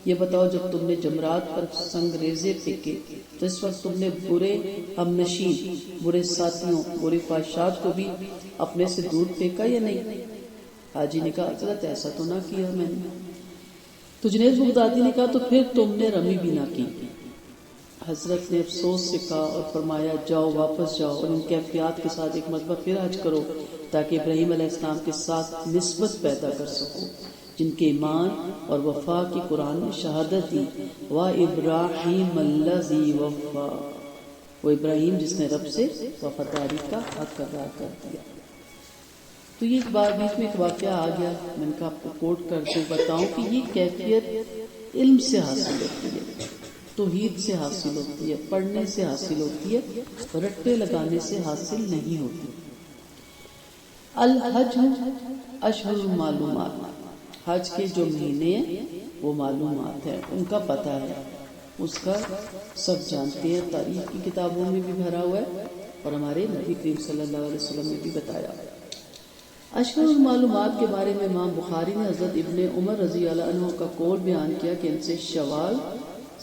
یہ بتاؤ جب تم نے جمرات پر سنگریزے پھینکے تو اس وقت تم نے برے ہمنشین, برے ساتھیوں, برے خواہشات کو بھی اپنے سے دور پھینکا یا نہیں؟ حاجی نے کہا حضرت ایسا تو نہ کیا میں نے. تو جنید بغدادی نے کہا تو پھر تم نے رمی بھی نہ کی. حضرت نے افسوس سے کہا اور فرمایا جاؤ واپس جاؤ اور ان کیفیات کے ساتھ ایک مرتبہ پھر حج کرو تاکہ ابراہیم علیہ السلام کے ساتھ نسبت پیدا کر سکو جن کے ایمان اور وفا کی قرآن نے شہادت دی. وَإِبْرَاحِيمَ الَّذِي وَفَّى, وہ ابراہیم جس نے رب سے وفاداری کا حق ادا کر دیا. تو یہ ایک بار بیچ میں ایک واقعہ آ گیا, میں نے کہا آپ کو کوٹ کر کے بتاؤں کہ یہ کیفیت علم سے حاصل ہوتی ہے, توحید سے حاصل ہوتی ہے, پڑھنے سے حاصل ہوتی ہے, رٹے لگانے سے حاصل نہیں ہوتی. الحج اشہر المعلومات, حج کے جو مہینے ہیں وہ معلومات ہیں, ان کا پتہ ہے, اس کا سب جانتے ہیں. تاریخ کی کتابوں میں بھی بھرا ہوا ہے اور ہمارے نبی کریم صلی اللہ علیہ وسلم نے بھی بتایا. اشہر المعلومات کے بارے میں امام بخاری نے حضرت ابن عمر رضی اللہ عنہ کا قول بیان کیا کہ ان سے شوال,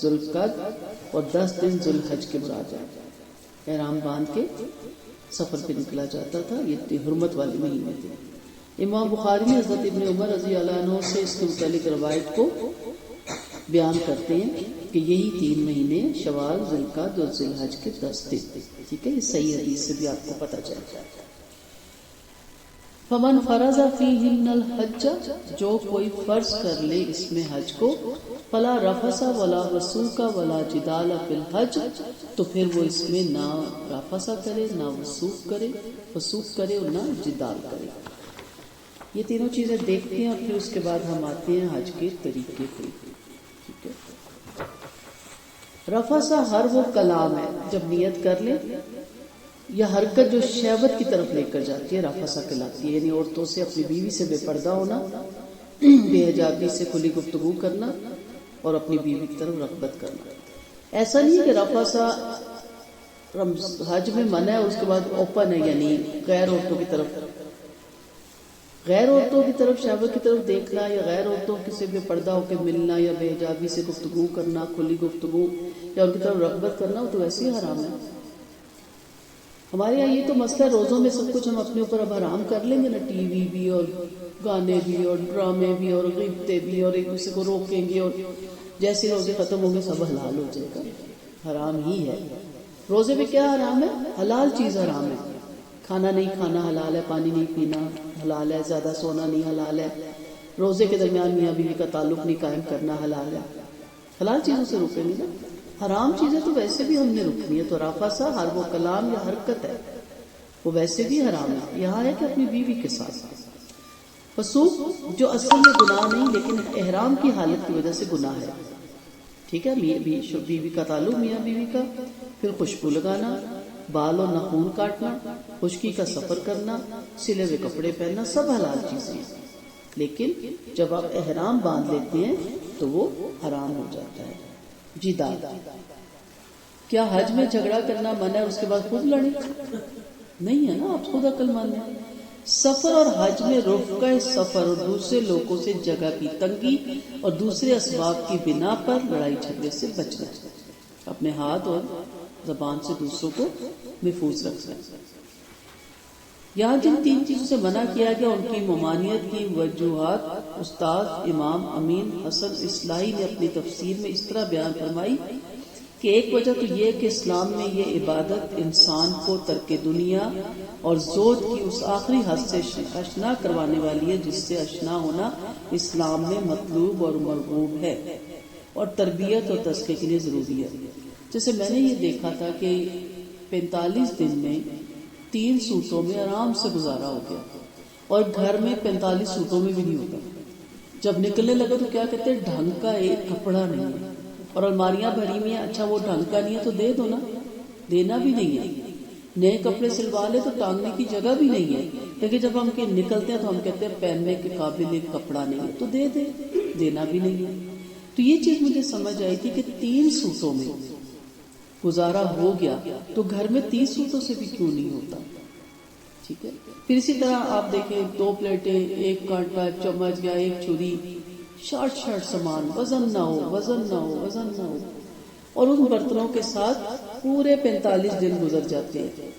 ذوالقعدہ اور 10 دن ذوالحج کے مراد ہے. احرام باندھ کے سفر پہ نکلا جاتا تھا. یہ حرمت والے مہینے تھے. امام بخاری نے حضرت ابن عمر رضی اللہ عنہ سے اس کے متعلق روایت کو بیان کرتے ہیں کہ یہی 3 مہینے شوال, ذوالقعدہ اور ذوالحج کے 10 دن. ٹھیک ہے, یہ صحیح حدیث سے بھی آپ کو پتہ چل جائے. فمن فرض فیہن الحج, جو کوئی فرض کر لے اس میں حج کو, فلا رفث ولا فسوق ولا جدال فی الحج, تو پھر وہ اس میں نہ رفث کرے, نہ فسوق کرے اور نہ جدال کرے. یہ تینوں چیزیں دیکھتے ہیں اور پھر اس کے بعد ہم آتے ہیں حج کے طریقے پہ. ٹھیک ہے, رفث ہر وہ کلام ہے جب نیت کر لے یا حرکت جو شہوت کی طرف لے کر جاتی ہے, رفث کہلاتی ہے. یعنی عورتوں سے, اپنی بیوی سے بے پردہ ہونا, بے حجابی سے کھلی گفتگو کرنا اور اپنی بیوی کی طرف رغبت کرنا. ایسا نہیں کہ رفث حج میں منع ہے اور اس کے بعد اوپن ہے, یعنی غیر عورتوں کی طرف شہوت کی طرف دیکھنا یا غیر عورتوں سے بے پردہ ہو کے ملنا یا بے حجابی سے گفتگو کرنا, کھلی گفتگو یا ان کی طرف رغبت کرنا, وہ تو ویسے ہی حرام ہے. ہمارے یہاں یہ تو مسئلہ ہے, روزوں میں سب کچھ ہم اپنے اوپر اب حرام کر لیں گے نا, ٹی وی بھی اور گانے بھی اور ڈرامے بھی اور غیبتیں بھی, اور ایک دوسرے کو روکیں گے, اور جیسے روزے ختم ہوں گے سب حلال ہو جائے گا. حرام ہی ہے. روزے میں کیا حرام ہے؟ حلال چیز حرام ہے. کھانا نہیں کھانا حلال ہے, پانی نہیں پینا حلال ہے, زیادہ سونا نہیں حلال ہے, روزے کے درمیان میاں بیوی کا تعلق نہیں قائم کرنا حلال ہے. حلال چیزوں سے روکیں گے نا. حرام چیزیں تو ویسے بھی ہم نے رکنی ہے. تو رفث ہر وہ کلام یا حرکت ہے وہ ویسے بھی حرام ہے. یہاں ہے کہ اپنی بیوی کے ساتھ. فسوق جو اصل میں گناہ نہیں لیکن احرام کی حالت کی وجہ سے گناہ ہے. ٹھیک ہے, بیوی کا تعلق میاں بیوی کا, پھر خوشبو لگانا, بال اور ناخن کاٹنا, خشکی کا سفر کرنا, سلے ہوئے کپڑے پہننا, سب حلال چیزیں ہیں. لیکن جب آپ احرام باندھ لیتے ہیں تو وہ حرام ہو جاتا ہے. جدال, کیا حج میں جھگڑا کرنا منع ہے اس کے بعد خود لڑیں؟ نہیں ہے نا، آپ خود عقل مند ہیں۔ سفر اور حج میں رفقہ سفر اور دوسرے لوگوں سے جگہ کی تنگی اور دوسرے اسباب کی بنا پر لڑائی جھگڑے سے بچنا، اپنے ہاتھ اور زبان سے دوسروں کو محفوظ رکھنا۔ یہاں جن 3 چیزوں سے منع کیا گیا ان کی ممانعت کی وجوہات استاد امام امین حسن اصلاحی نے اپنی تفسیر میں اس طرح بیان فرمائی کہ ایک وجہ تو یہ کہ اسلام میں یہ عبادت انسان کو ترک دنیا اور زہد کی اس آخری حد سے اشنا کروانے والی ہے جس سے اشنا ہونا اسلام میں مطلوب اور مرغوب ہے اور تربیت اور تزکیے کے لیے ضروری ہے۔ جیسے میں نے یہ دیکھا تھا کہ 45 دن میں 3 سوٹوں میں آرام سے گزارا ہو گیا، اور گھر میں 45 سوٹوں میں بھی نہیں ہوتا۔ جب نکلنے لگا تو کیا کہتے ہیں، ڈھنگ کا ایک کپڑا نہیں ہے، اور الماریاں بھری ہوئی ہیں، اچھا وہ ڈھنگ کا نہیں ہے تو دے دو نا، دینا بھی نہیں ہے۔ نئے کپڑے سلوا لے تو ٹانگنے کی جگہ بھی نہیں ہے، لیکن جب ہم نکلتے ہیں تو ہم کہتے ہیں پہننے کے قابل ایک کپڑا نہیں ہے تو دے دے، دینا بھی نہیں ہے۔ تو یہ چیز مجھے سمجھ آئی تھی کہ 3 سوٹوں میں گزارا ہو گیا تو گھر میں 30 سوٹوں سے بھی کیوں نہیں ہوتا، ٹھیک ہے۔ پھر اسی طرح آپ دیکھیں 2 پلیٹیں، 1 کانٹا، 1 چمچ یا 1 چھری، شارٹ سامان، وزن نہ ہو، اور ان برتنوں کے ساتھ پورے 45 دن گزر جاتے ہیں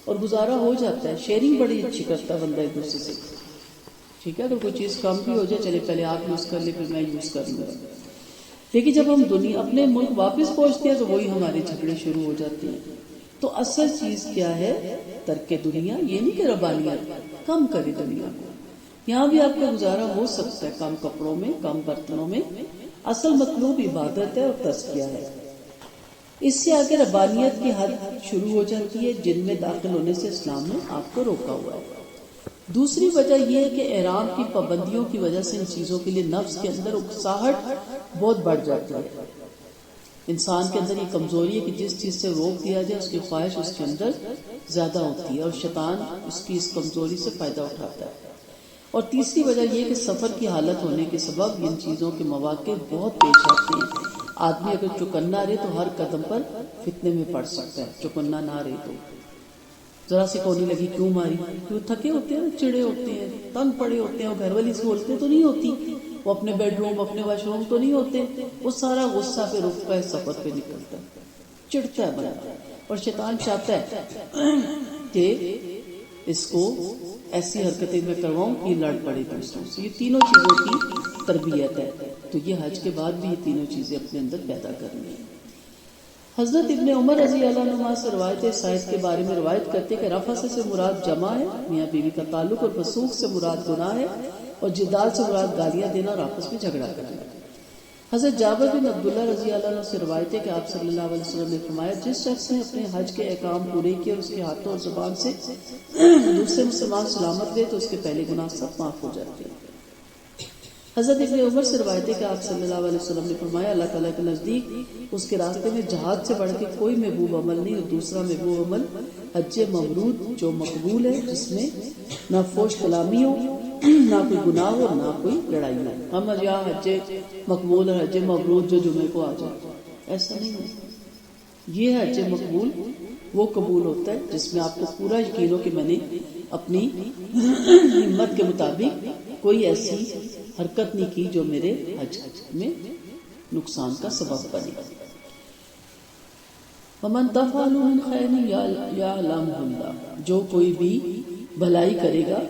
اور گزارا ہو جاتا ہے۔ شیئرنگ بڑی اچھی کرتا ہے بندہ ایک دوسرے سے، ٹھیک ہے۔ اگر کوئی چیز کم بھی ہو جائے، چلے پہلے آپ یوز کر لیں پھر میں یوز کر لوں گا۔ لیکن جب ہم اپنے ملک واپس پہنچتے ہیں تو وہی ہمارے جھگڑے شروع ہو جاتے ہیں۔ تو اصل چیز کیا ہے، ترک دنیا، یہ نہیں کہ ربانیت، کم کرے دنیا کو۔ یہاں بھی آپ کا گزارا ہو سکتا ہے کم کپڑوں میں، کم برتنوں میں، اصل مطلوب عبادت ہے اور تزکیہ ہے۔ اس سے آگے ربانیت کی حد شروع ہو جاتی ہے جن میں داخل ہونے سے اسلام نے آپ کو روکا ہوا ہے۔ دوسری وجہ یہ ہے کہ احرام کی پابندیوں کی وجہ سے ان چیزوں کے لیے نفس کے اندر اکساہٹ بہت بڑھ جاتی ہے۔ انسان کے اندر یہ کمزوری ہے کہ جس چیز سے روک دیا جائے اس کی خواہش اس کے اندر زیادہ ہوتی ہے، اور شیطان اس کی اس کمزوری سے فائدہ اٹھاتا ہے۔ اور تیسری وجہ یہ کہ سفر کی حالت ہونے کے سبب ان چیزوں کے مواقع بہت پیش آتے ہیں۔ آدمی اگر چوکنا رہے تو ہر قدم پر فتنے میں پڑ سکتا ہے، چوکنا نہ رہے تو ذرا سی کونی لگی کیوں ماری، کیوں تھکے ہوتے ہیں، چڑے ہوتے ہیں، تنگ پڑے ہوتے ہیں، وہ گھر والی سے بولتے تو نہیں ہوتی، وہ اپنے بیڈ روم اپنے واش روم تو نہیں ہوتے، وہ سارا غصہ پہ رکتا ہے، سفر پہ نکلتا ہے، چڑھتا ہے بندہ، اور شیطان چاہتا ہے کہ اس کو ایسی حرکتیں میں کرواؤں کہ لڑ پڑے دوسروں سے۔ یہ تینوں چیزوں کی تربیت ہے، تو یہ حج کے بعد بھی یہ تینوں چیزیں اپنے اندر پیدا کرنی ہیں۔ حضرت ابن عمر رضی اللہ عنہ سے روایت سائز کے بارے میں روایت کرتے کہ رفث سے مراد جمع ہے، میاں بیوی کا تعلق، اور فسوق سے مراد گناہ ہے، اور جدال سے مراد گالیاں دینا اور آپس میں جھگڑا کرنا۔ حضرت جابر بن عبداللہ رضی اللہ عنہ سے روایت ہے کہ آپ صلی اللہ علیہ وسلم نے فرمایا جس شخص نے اپنے حج کے احکام پورے کیے اور اس کے ہاتھوں اور زبان سے دوسرے مسلمان سلامت رہے تو اس کے پہلے گناہ سب معاف ہو جاتے ہیں۔ حضرت ابن عمر سے روایت ہے کہ آپ صلی اللہ علیہ وسلم نے فرمایا اللہ تعالیٰ کے نزدیک اس کے راستے میں جہاد سے بڑھ کے کوئی محبوب عمل نہیں، اور دوسرا محبوب عمل حج مبرور جو مقبول ہے، جس میں نہ فوش کلامی ہو، نہ کوئی گناہ ہو، نہ کوئی لڑائی ہو۔ ہم یہاں حج مقبول اور حج مبرور جو جمعے کو آ جائے، ایسا نہیں ہے۔ یہ حج مقبول وہ قبول ہوتا ہے جس میں آپ کو پورا یقین ہو کہ میں نے اپنی ہمت کے مطابق کوئی ایسی حرکت نہیں کی جو میرے حج میں نقصان کا سبب بنے۔ وَمَن تَفْعَلُ مِنْ خَيْرٍ يَعْلَمْهُ اللَّهُ، جو کوئی بھی بھلائی کرے گا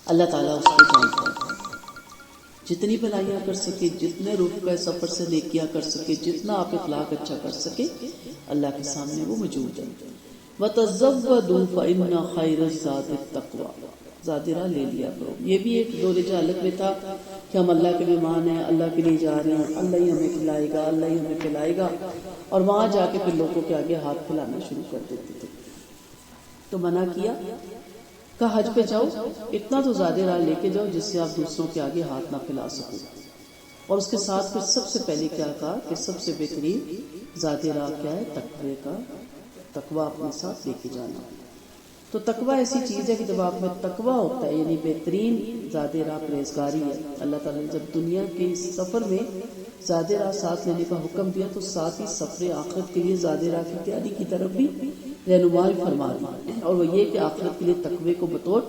اللہ تعالیٰ اس کو جانتا ہے۔ جتنی بھلائیاں کر سکے، جتنے رفقہ سفر سے نیکیاں کر سکے، جتنا آپ اخلاق اچھا کر سکے، اللہ کے سامنے وہ موجود ہے۔ وَتَزَوَّدُوا فَإِنَّ خَيْرَ الزَّادِ التَّقْوَىٰ، زاد راہ لے لیا کرو۔ یہ بھی ایک دور جہالت میں تھا کہ ہم اللہ کے مہمان ہیں، اللہ کے لیے جا رہے ہیں، اللہ ہی ہمیں کھلائے گا، اللہ ہی ہمیں پلائے گا، اور وہاں جا کے پھر لوگوں کے آگے ہاتھ پھیلانا شروع کر دیتے تھے۔ تو منع کیا کہ حج پہ جاؤ، اتنا تو زیادہ راہ لے کے جاؤ جس سے آپ دوسروں کے آگے ہاتھ نہ پھیلا سکو، اور اس کے ساتھ پھر سب سے پہلے کیا کہا کہ سب سے بہترین زیادہ راہ کیا ہے، تقوی کا، تقوی اپنے ساتھ لے کے جانا۔ تو تقوی ایسی چیز ہے کہ جب آپ میں تقوی ہوتا ہے یعنی بہترین زیادہ راہ پرہیزگاری ہے. اللہ تعالیٰ نے جب دنیا کے اس سفر میں زیادہ راہ ساتھ لینے کا حکم دیا تو ساتھ ہی سفر آخرت کے لیے زیادہ راہ کی تیاری کی طرف بھی رہنمائی فرما دی، اور وہ یہ کہ آخرت کے لیے تقوی کو بطور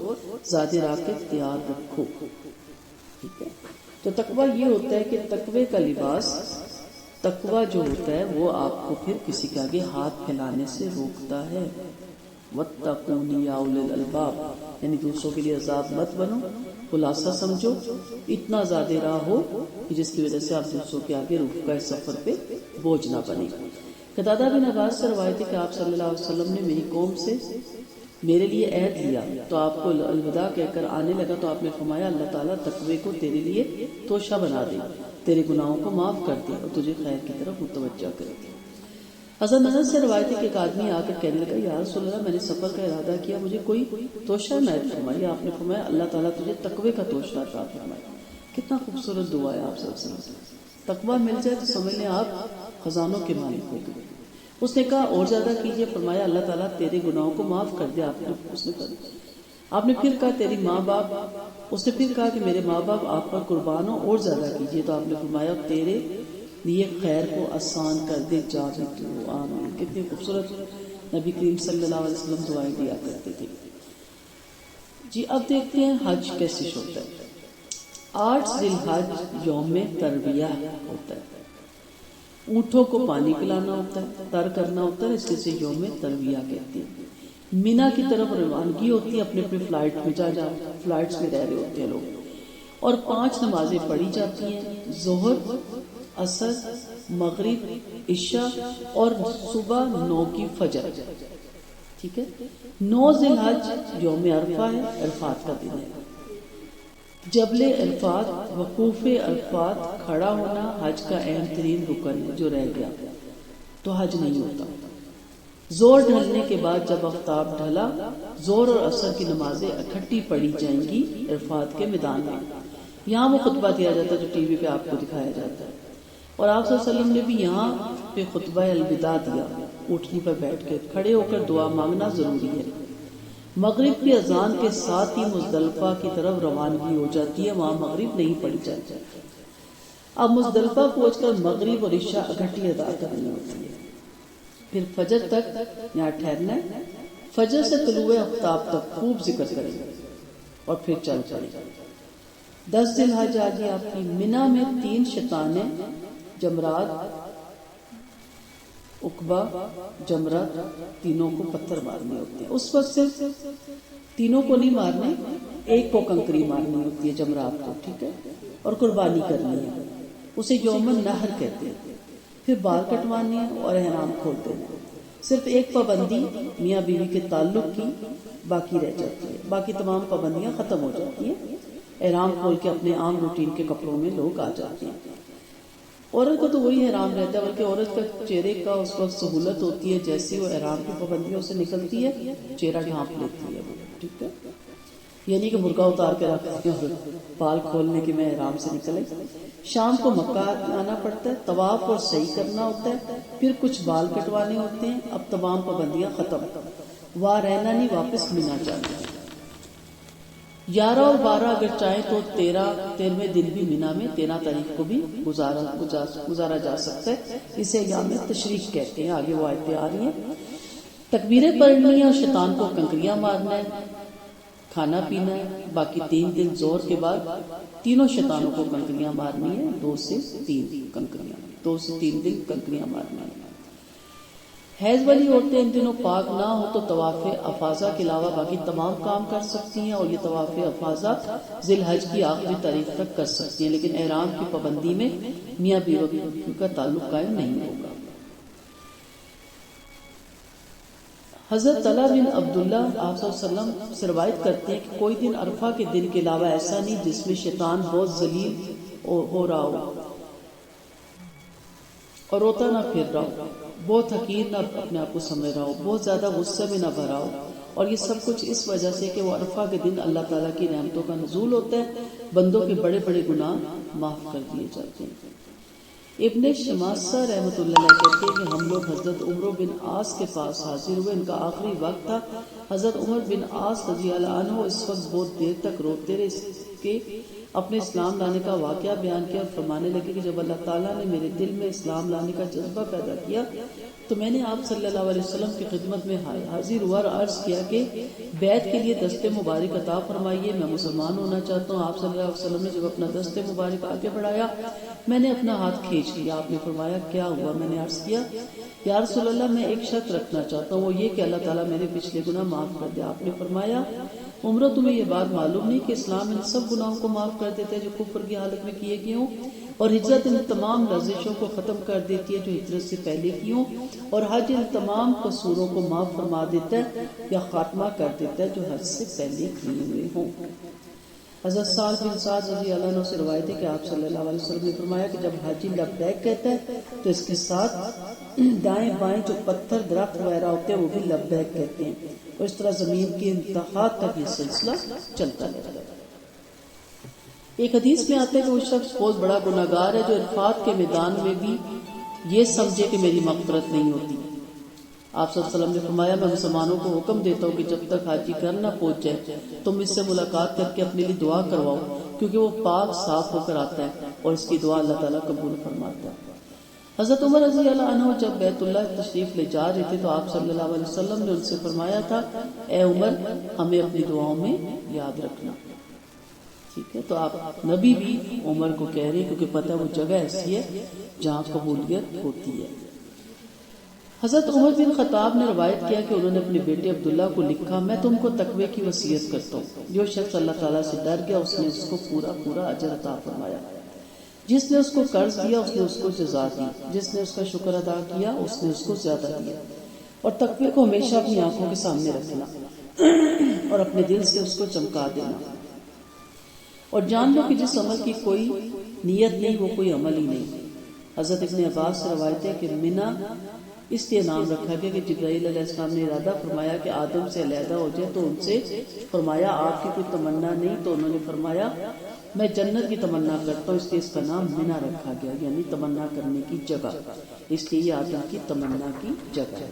زیادہ راہ کے تیار رکھو. ٹھیک ہے، تو تقوی یہ ہوتا ہے کہ تقوی کا لباس، تقوی جو ہوتا ہے وہ آپ کو پھر کسی کے آگے ہاتھ پھیلانے سے روکتا ہے. وَاتَّقُونِ يَا أُولِي الْأَلْبَابِ، یعنی دوسروں کے لیے عذاب مت بنو، خلاصہ سمجھو، اتنا زیادہ راہ ہو کہ جس کی وجہ سے آپ دوسروں کے آگے رک گئے سفر پہ بوجھ نہ بنے. قتادہ بن عباس سے روایت ہے کہ آپ صلی اللہ علیہ وسلم نے میری قوم سے میرے لیے عہد لیا تو آپ کو الوداع کہہ کر آنے لگا تو آپ نے فرمایا اللہ تعالیٰ تقوی کو تیرے لیے توشہ بنا دے، تیرے گناہوں کو معاف کر دے اور تجھے خیر کی طرف متوجہ کر دے. حضرت انس سے روایت ہے کہ ایک آدمی آ کر کہنے لگا یا رسول اللہ میں نے سفر کا ارادہ کیا، مجھے کوئی توشہ عنایت فرمائی. آپ نے فرمایا اللہ تعالیٰ تجھے تقوی کا توشہ عطا فرمائے. کتنا خوبصورت دعا ہے آپ صلی اللہ علیہ وسلم. تقوی مل جائے تو سمجھ لیں آپ خزانوں کے مالک ہو گئے. اس نے کہا اور زیادہ کیجیے، فرمایا اللہ تعالیٰ تیرے گناہوں کو معاف کر دے. آپ نے پھر کہا تیری ماں باپ، اس نے پھر کہا کہ میرے ماں باپ آپ پر قربان ہو، اور زیادہ کیجیے. تو آپ نے فرمایا تیرے لیے خیر کو آسان کر دے، جا بھی تو آمین. کتنی خوبصورت نبی کریم صلی اللہ علیہ وسلم دعائیں دیا کرتے تھے. جی اب دیکھتے ہیں حج کیسے ہوتا ہے. 8 ذی الحج یوم ترویہ ہوتا ہے. اونٹوں کو پانی پلانا ہوتا ہے، تر کرنا ہوتا ہے، اس لیے سے یوم ترویہ کہتے ہیں. مینا کی طرف روانگی ہوتی ہے، اپنے اپنے فلائٹ میں فلائٹس میں رہ رہے ہوتے ہیں لوگ، اور 5 نمازیں پڑھی جاتی ہیں، ظہر، عصر، مغرب، عشاء اور صبح 9 کی فجر. ٹھیک ہے. 9 ذی الحج یوم عرفہ ہے، عرفات کا دن ہے. جبل عرفات، وقوف عرفات، کھڑا ہونا حج کا اہم ترین رکن ہے جو رہ گیا تو حج نہیں ہوتا. زور ڈھلنے کے بعد جب آفتاب ڈھلا، زور اور عصر کی نمازیں اکٹھی پڑھی جائیں گی عرفات کے میدان میں. یہاں وہ خطبہ دیا جاتا ہے جو ٹی وی پہ آپ کو دکھایا جاتا ہے، اور آپ صلی اللہ علیہ وسلم نے بھی یہاں پہ خطبہ الوداع دیا. اونٹنی پر بیٹھ کے کھڑے ہو کر دعا مانگنا ضروری ہے. مغرب کی اذان کے ساتھ ہی مزدلفہ کی طرف روانگی ہو جاتی ہے، وہاں مغرب نہیں پڑھی جاتی. اب مزدلفہ پہنچ کر مغرب اور عشاء اکٹھی ادا کرنی ہوتی ہے. پھر فجر تک یہاں ٹھہرنا ہے. فجر سے طلوع آفتاب تک خوب ذکر کریں اور پھر چل پڑے. 10 ذی الحج آ گئی آپ کی. مینا میں 3 شیطانیں، جمرات، عقبہ، جمرات، تینوں کو پتھر مارنے ہوتے ہیں. اس وقت صرف تینوں کو نہیں مارنے، ایک کو کنکری مارنی ہوتی ہے جمرات کو. ٹھیک ہے. اور قربانی کرنی ہے، اسے یوم النحر کہتے ہیں. پھر بال کٹوانے ہیں اور احرام کھولتے ہیں. صرف ایک پابندی میاں بیوی کے تعلق کی باقی رہ جاتی ہے، باقی تمام پابندیاں ختم ہو جاتی ہیں. احرام کھول کے اپنے عام روٹین کے کپڑوں میں لوگ آ جاتے ہیں. عورت کو تو وہی احرام رہتا ہے، بلکہ عورت کا چہرے کا اس وقت سہولت ہوتی ہے جیسے وہ احرام کی پابندیوں سے نکلتی ہے چہرہ ڈھانپ لیتی ہے. ٹھیک ہے. یعنی کہ برقع اتار کے رکھتی ہے اور بال کھولنے کے میں احرام سے نکلے. شام کو مکہ آنا پڑتا ہے، طواف اور سعی کرنا ہوتا ہے، پھر کچھ بال کٹوانے ہوتے ہیں. اب تمام پابندیاں ختم، وہاں رہنا نہیں، واپس مینا جانا. 11 اور 12 اگر چاہیں تو 13ویں دن بھی مینا میں 13 تاریخ کو بھی گزارا جا سکتا ہے. اسے ایام تشریق کہتے ہیں. آگے وہ آیتیں آ رہی ہیں. تکبیریں پڑھنی ہیں اور شیطان کو کنکریاں مارنا ہے، کھانا پینا ہے. باقی 3 دن زور کے بعد تینوں شیطانوں کو کنکریاں مارنی ہے. 2 سے 3 دن کنکریاں مارنی ہیں. حیض والی عورتیں ان دنوں پاک نہ ہو تو طواف افاضہ کے علاوہ باقی تمام کام کر سکتی ہیں، اور یہ طواف افاضہ ذی الحج کی آخری تاریخ تک کر سکتی ہیں، لیکن احرام کی پابندی میں میاں بیوی کا تعلق قائم نہیں ہوگا. حضرت طلحہ بن عبداللہ آپ صلی اللہ علیہ وسلم سے روایت کرتے ہیں کہ کوئی دن عرفہ کے دن کے علاوہ ایسا نہیں جس میں شیطان بہت ذلیل ہو رہا ہو اور روتا نہ پھر رہا ہو، بہت حقیر نہ اپنے آپ کو سمجھ رہا ہو، بہت زیادہ غصے میں نہ بھرا ہو. اور یہ سب کچھ اس وجہ سے کہ وہ عرفہ کے دن اللہ تعالیٰ کی نعمتوں کا نزول ہوتا ہے، بندوں کے بڑے بڑے گناہ معاف کر دیے جاتے ہیں. ابن شماسہ رحمۃ اللہ علیہ کہتے ہیں کہ ہم لوگ حضرت عمر بن عاص کے پاس حاضر ہوئے، ان کا آخری وقت تھا۔ حضرت عمر بن عاص رضی اللہ عنہ اس وقت بہت دیر تک روتے رہے، اس کے اپنے اسلام لانے کا واقعہ بیان کیا اور فرمانے لگے کہ جب اللہ تعالیٰ نے میرے دل میں اسلام لانے کا جذبہ پیدا کیا تو میں نے آپ صلی اللہ علیہ وسلم کی خدمت میں حاضر ہوا اور عرض کیا کہ بیعت کے لیے دست مبارک عطا فرمائیے، میں مسلمان ہونا چاہتا ہوں۔ آپ صلی اللہ علیہ وسلم نے جب اپنا دست مبارک آگے بڑھایا، میں نے اپنا ہاتھ کھینچ لیا۔ آپ نے فرمایا کیا ہوا؟ میں نے عرض کیا یا رسول اللہ میں ایک شرط رکھنا چاہتا ہوں، وہ یہ کہ اللہ تعالیٰ میرے پچھلے گناہ معاف کر دے۔ آپ نے فرمایا عمرہ تمہیں یہ بات معلوم نہیں کہ اسلام ان سب گناہوں کو معاف کر دیتا ہے جو کفر کی حالت میں کیے گئے ہوں، اور ہجرت ان تمام لرزشوں کو ختم کر دیتی ہے جو ہجرت سے پہلے کی ہوں، اور حج ان تمام قصوروں کو معاف فرما دیتا ہے یا خاتمہ کر دیتا ہے جو حج سے پہلے کیے ہوئے ہوں۔ حضرت سعد بن سعد رضی اللہ عنہ سے روایت ہے کہ آپ صلی اللہ علیہ وسلم نے فرمایا کہ جب حاجی لبیک کہتا ہے تو اس کے ساتھ دائیں بائیں جو پتھر درخت وغیرہ ہوتے ہیں وہ بھی لبیک کہتے ہیں، اور اس طرح زمین کی انتہا تک یہ سلسلہ چلتا رہتا ہے۔ ایک حدیث میں آتا ہے کہ وہ شخص بہت بڑا گناہگار ہے جو عرفات کے میدان میں بھی یہ سمجھے کہ میری مغفرت نہیں ہوتی۔ آپ صلی اللہ علیہ وسلم نے فرمایا میں مسلمانوں کو حکم دیتا ہوں کہ جب تک حاجی گھر نہ پہنچ جائے تم اس سے ملاقات کر کے اپنے لیے دعا کرواؤ، کیونکہ وہ پاک صاف ہو کر آتا ہے اور اس کی دعا اللہ تعالیٰ قبول فرماتا ہے۔ حضرت عمر رضی اللہ عنہ جب بیت اللہ تشریف لے جا رہے تھے تو آپ صلی اللہ علیہ وسلم نے ان سے فرمایا تھا اے عمر ہمیں اپنی دعاؤں میں یاد رکھنا۔ ٹھیک ہے، تو آپ نبی بھی عمر کو کہہ رہے ہیں کیونکہ پتہ وہ جگہ ایسی ہے جہاں قبولیت ہوتی ہے۔ حضرت عمر بن خطاب نے روایت کیا کہ انہوں نے اپنے بیٹے عبداللہ کو لکھا میں تم کو تقوی کی وصیت کرتا ہوں، جو شخص اللہ تعالیٰ سے ڈر گیا اس نے اس کو پورا اجر عطا فرمایا، جس نے اس کو قرض دیا اس نے اس کو جزا دی، جس نے اس کا شکر ادا کیا اس نے اس کو زیادہ دیا، اور تقوی کو ہمیشہ اپنی آنکھوں کے سامنے رکھنا اور اپنے دل سے اس کو چمکا دینا، اور جان لو کہ جس عمل کی کوئی نیت نہیں وہ کوئی عمل ہی نہیں۔ حضرت ابن عباس سے روایت ہے کہ منہ اس لیے نام رکھا گیا کہ جبرائیل علیہ السلام نے ارادہ فرمایا کہ آدم سے علیحدہ ہو جائے تو ان سے فرمایا آپ کی کوئی تمنا نہیں، تو انہوں نے فرمایا میں جنت کی تمنا کرتا ہوں، اس لیے اس کا نام منہ رکھا گیا، یعنی تمنا کرنے کی جگہ، اس لیے یہ آدم کی تمنا کی جگہ ہے۔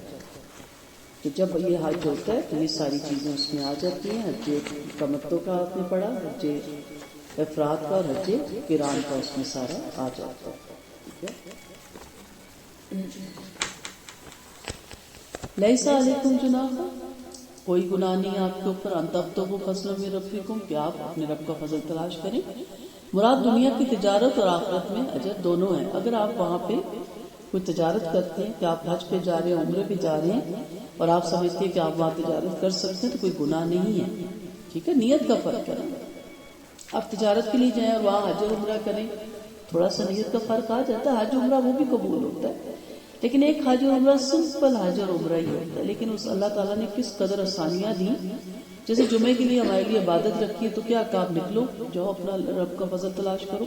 تو جب یہ حج ہوتا ہے تو یہ ساری چیزیں اس میں آ جاتی ہیں۔ حج تمتع کا آپ نے پڑھا، حج افراد کا اور حج قران کا اس میں سارا آ جاتا ہے۔ لیسا علیکم جناح، کوئی گناہ نہیں آپ کے اوپر، ان تبتغوا فضلا من ربکم، کہ آپ اپنے رب کا فضل تلاش کریں۔ مراد دنیا کی تجارت اور آخرت میں اجر دونوں ہیں۔ اگر آپ وہاں پہ کوئی تجارت کرتے ہیں کہ آپ حج پہ جا رہے ہیں، عمرے پہ جا رہے ہیں اور آپ سمجھتے ہیں کہ آپ وہاں تجارت کر سکتے ہیں تو کوئی گناہ نہیں ہے۔ ٹھیک ہے، نیت کا فرق ہے۔ آپ تجارت کے لیے جائیں اور وہاں حج اور عمرہ کریں، تھوڑا سا نیت کا فرق آ جاتا ہے۔ حج عمرہ وہ بھی قبول ہوتا ہے، لیکن ایک حج اور عمرہ سمپل حج اور عمرہ ہی ہوتا ہے، لیکن اس اللہ تعالیٰ نے کس قدر آسانیاں دی۔ جیسے جمعے کے لیے ہمارے لیے عبادت رکھی ہے تو کیا کہا نکلو جاؤ اپنا رب کا فضل تلاش کرو،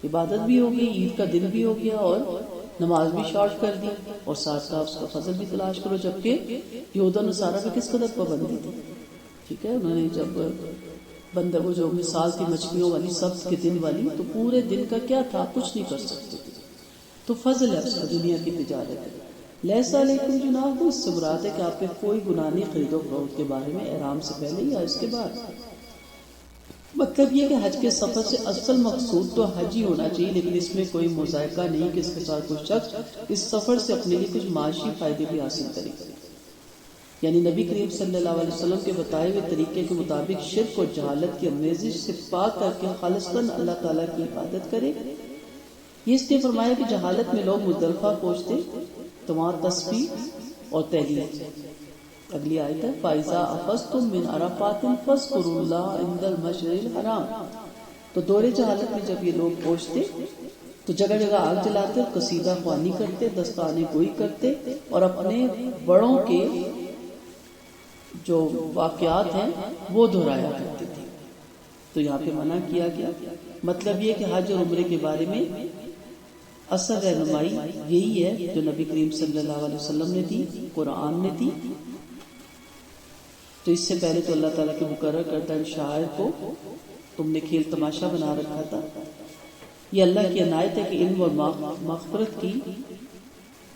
عبادت بھی ہوگی، عید کا دن بھی ہو گیا اور نماز بھی شارٹ کر دی، اور ساتھ ساتھ اس کا فضل بھی تلاش کرو۔ جبکہ یہود و نصارہ پہ کس قدر پابندی تھی۔ ٹھیک ہے، انہوں نے جب بندہ وہ جو مثال تھی مچھلیوں والی سبت کے دن والی، تو پورے دن کا کیا تھا، کچھ نہیں کر سکتے تھے، تو فضل ہے اس کا دنیا کی تجارت ہے۔ لیسا علیکم جناح، اس سے مراد ہے کہ آپ پہ کوئی گناہ نہیں خرید و فروخت کے بارے میں، احرام سے پہلے یا اس کے بعد۔ مطلب یہ کہ حج کے سفر سے اصل مقصود تو حج ہی ہونا چاہیے، لیکن اس میں کوئی مذائقہ نہیں کہ اس کے ساتھ کوئی شخص اس سفر سے اپنے لیے کچھ معاشی فائدے بھی حاصل کرے، یعنی نبی کریم صلی اللہ علیہ وسلم کے بتائے ہوئے طریقے کے مطابق شرک اور جہالت کی آمیزش سے پاک کر کے خالصتاً اللہ تعالیٰ کی عبادت کرے۔ یہ اس لیے فرمایا کہ جہالت میں لوگ مزدلفہ پہنچتے تو وہاں تسبیح اور تحلیل۔ اگلی آیت ہے فَإِذَا أَفَضْتُم مِّنْ عَرَفَاتٍ فَاذْكُرُوا اللَّهَ عِندَ الْمَشْعَرِ الْحَرَامِ، تو دورے جہالت میں جب یہ لوگ پہنچتے تو جگہ جگہ آگ جلاتے اور قصیدہ خوانی کرتے، دستانے گوئی کرتے اور اپنے بڑوں کے جو واقعات ہیں وہ دہرایا کرتے تھے۔ تو یہاں پہ منع کیا گیا، مطلب یہ کہ حج اور عمرے کے بارے میں اصل رہنمائی یہی ہے جو نبی کریم صلی اللہ علیہ وسلم نے دی، قرآن نے دی۔ تو اس سے پہلے تو اللہ تعالیٰ کے مقرر کردہ شاعر کو تم نے کھیل تماشا بنا رکھا تھا، یہ اللہ کی عنایت ہے کہ علم اور مغفرت کی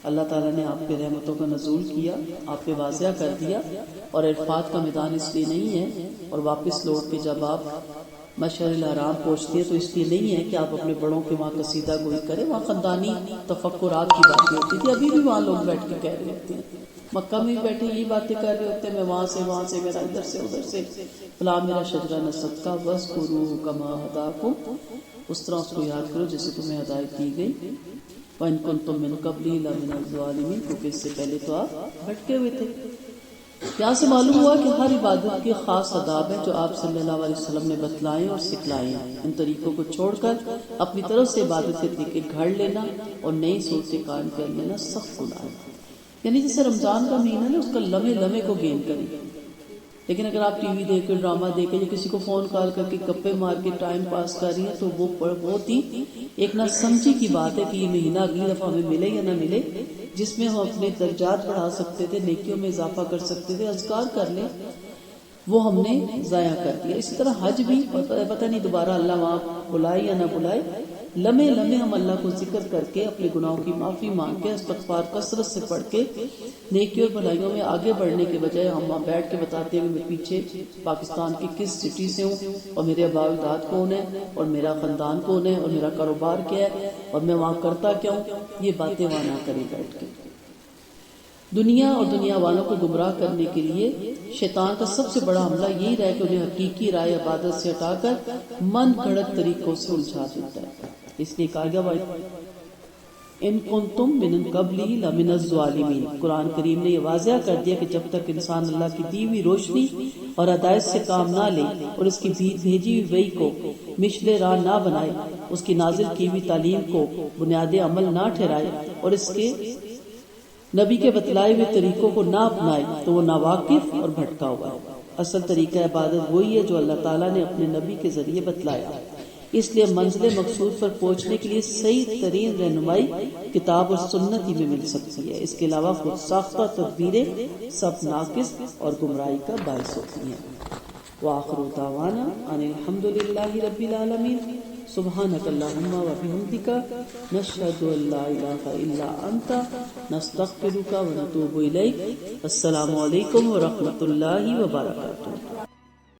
اللہ تعالیٰ نے آپ پہ رحمتوں کا نزول کیا، آپ پہ واضح کر دیا، اور عرفات کا میدان اس لیے نہیں ہے اور واپس لوٹ کے جب آپ مشعر الحرام پہنچتی ہے تو اس لیے نہیں ہے کہ آپ اپنے بڑوں کے وہاں قصیدہ گوئی کریں، وہاں خاندانی تفکرات کی باتیں ہوتی تھی، ابھی بھی وہاں لوگ بیٹھ کے کہہ رہے ہوتے ہیں، مکہ میں بھی بیٹھے یہی باتیں کر رہے ہوتے ہیں، میں وہاں سے میرا ادھر سے ادھر سے فلاں میرا شجرہ نسب کا وَاذْكُرُوهُ كَمَا هَدَاكُمْ، اس طرح اس کو یاد کرو جیسے تمہیں ہدایت دی گئی، وَإِن كُنتُم مِّن قَبْلِهِ لَمِنَ الظَّالِمِينَ، کیونکہ اس سے پہلے تو آپ بھٹکے ہوئے تھے۔ یہاں سے معلوم ہوا کہ ہر عبادت کے خاص آداب ہیں جو آپ صلی اللہ علیہ وسلم نے بتلائے اور سکھلائے ہیں، ان طریقوں کو چھوڑ کر اپنی طرف سے عبادت کے طریقے گھڑ لینا اور نئی سوچ سے قائم کر لینا سخت گناہ ہے۔ یعنی جیسے رمضان کا مہینہ نا، اس کا لمحے لمحے کو گین کریں، لیکن اگر آپ ٹی وی دیکھ کے ڈرامہ دیکھیں یا کسی کو فون کال کر کے گپے مار کے ٹائم پاس کر رہی ہیں تو وہ بہت ہی ایک نہ سمجھی کی بات ہے کہ یہ مہینہ اگلی دفعہ ہمیں ملے یا نہ ملے، جس میں ہم اپنے درجات بڑھا سکتے تھے، نیکیوں میں اضافہ کر سکتے تھے، اذکار کر لیں، وہ ہم نے ضائع کر دیا۔ اسی طرح حج بھی پتہ نہیں دوبارہ اللہ وہاں بلائے یا نہ بلائے، لمحے لمحے ہم اللہ کو ذکر کر کے اپنے گناہوں کی معافی مانگ کے استغفار کثرت سے پڑھ کے نیکی اور بھلائیوں میں آگے بڑھنے کے بجائے ہم وہاں بیٹھ کے بتاتے ہیں کہ میں پیچھے پاکستان کی کس سٹی سے ہوں اور میرے آباء و اجداد کون ہے اور میرا خاندان کون ہے اور میرا کاروبار کیا ہے اور میں وہاں کرتا کیا ہوں، یہ باتیں وہاں نہ کریں بیٹھ کے۔ دنیا اور دنیا والوں کو گمراہ کرنے کے لیے شیطان کا سب سے بڑا حملہ یہی رہا کہ انہیں حقیقی رائے عبادت سے ہٹا کر من گھڑت طریقوں سے الجھا دیتا ہے۔ اس لیے کہا گیا ان کنتم من قبلی لمن الظالمین، قرآن کریم نے یہ واضح کر دیا کہ جب تک انسان اللہ کی دی ہوئی روشنی اور ہدایت سے کام نہ لے اور اس کی بھیجی ہوئی وحی کو مشل راہ نہ بنائے، اس کی نازل کی ہوئی تعلیم کو بنیاد عمل نہ ٹھہرائے اور اس کے نبی کے بتلائے ہوئے طریقوں کو نہ اپنائے تو وہ ناواقف اور بھٹکا ہوا ہے۔ اصل طریقہ عبادت وہی ہے جو اللہ تعالیٰ نے اپنے نبی کے ذریعے بتلایا، اس لیے منزل مقصود پر پہنچنے کے لیے صحیح ترین رہنمائی کتاب اور سنت ہی میں مل سکتی ہے، اس کے علاوہ خود ساختہ تدبیریں سب ناقص اور گمراہی کا باعث ہوتی ہیں۔ وآخر دعوانا ان الحمد للہ رب العالمین، سبحانک اللہم و بحمدک، نشہد ان لا الہ الا انت، نستغفرک و نتوب الیک۔ السلام علیکم و رحمۃ اللہ وبرکاتہ۔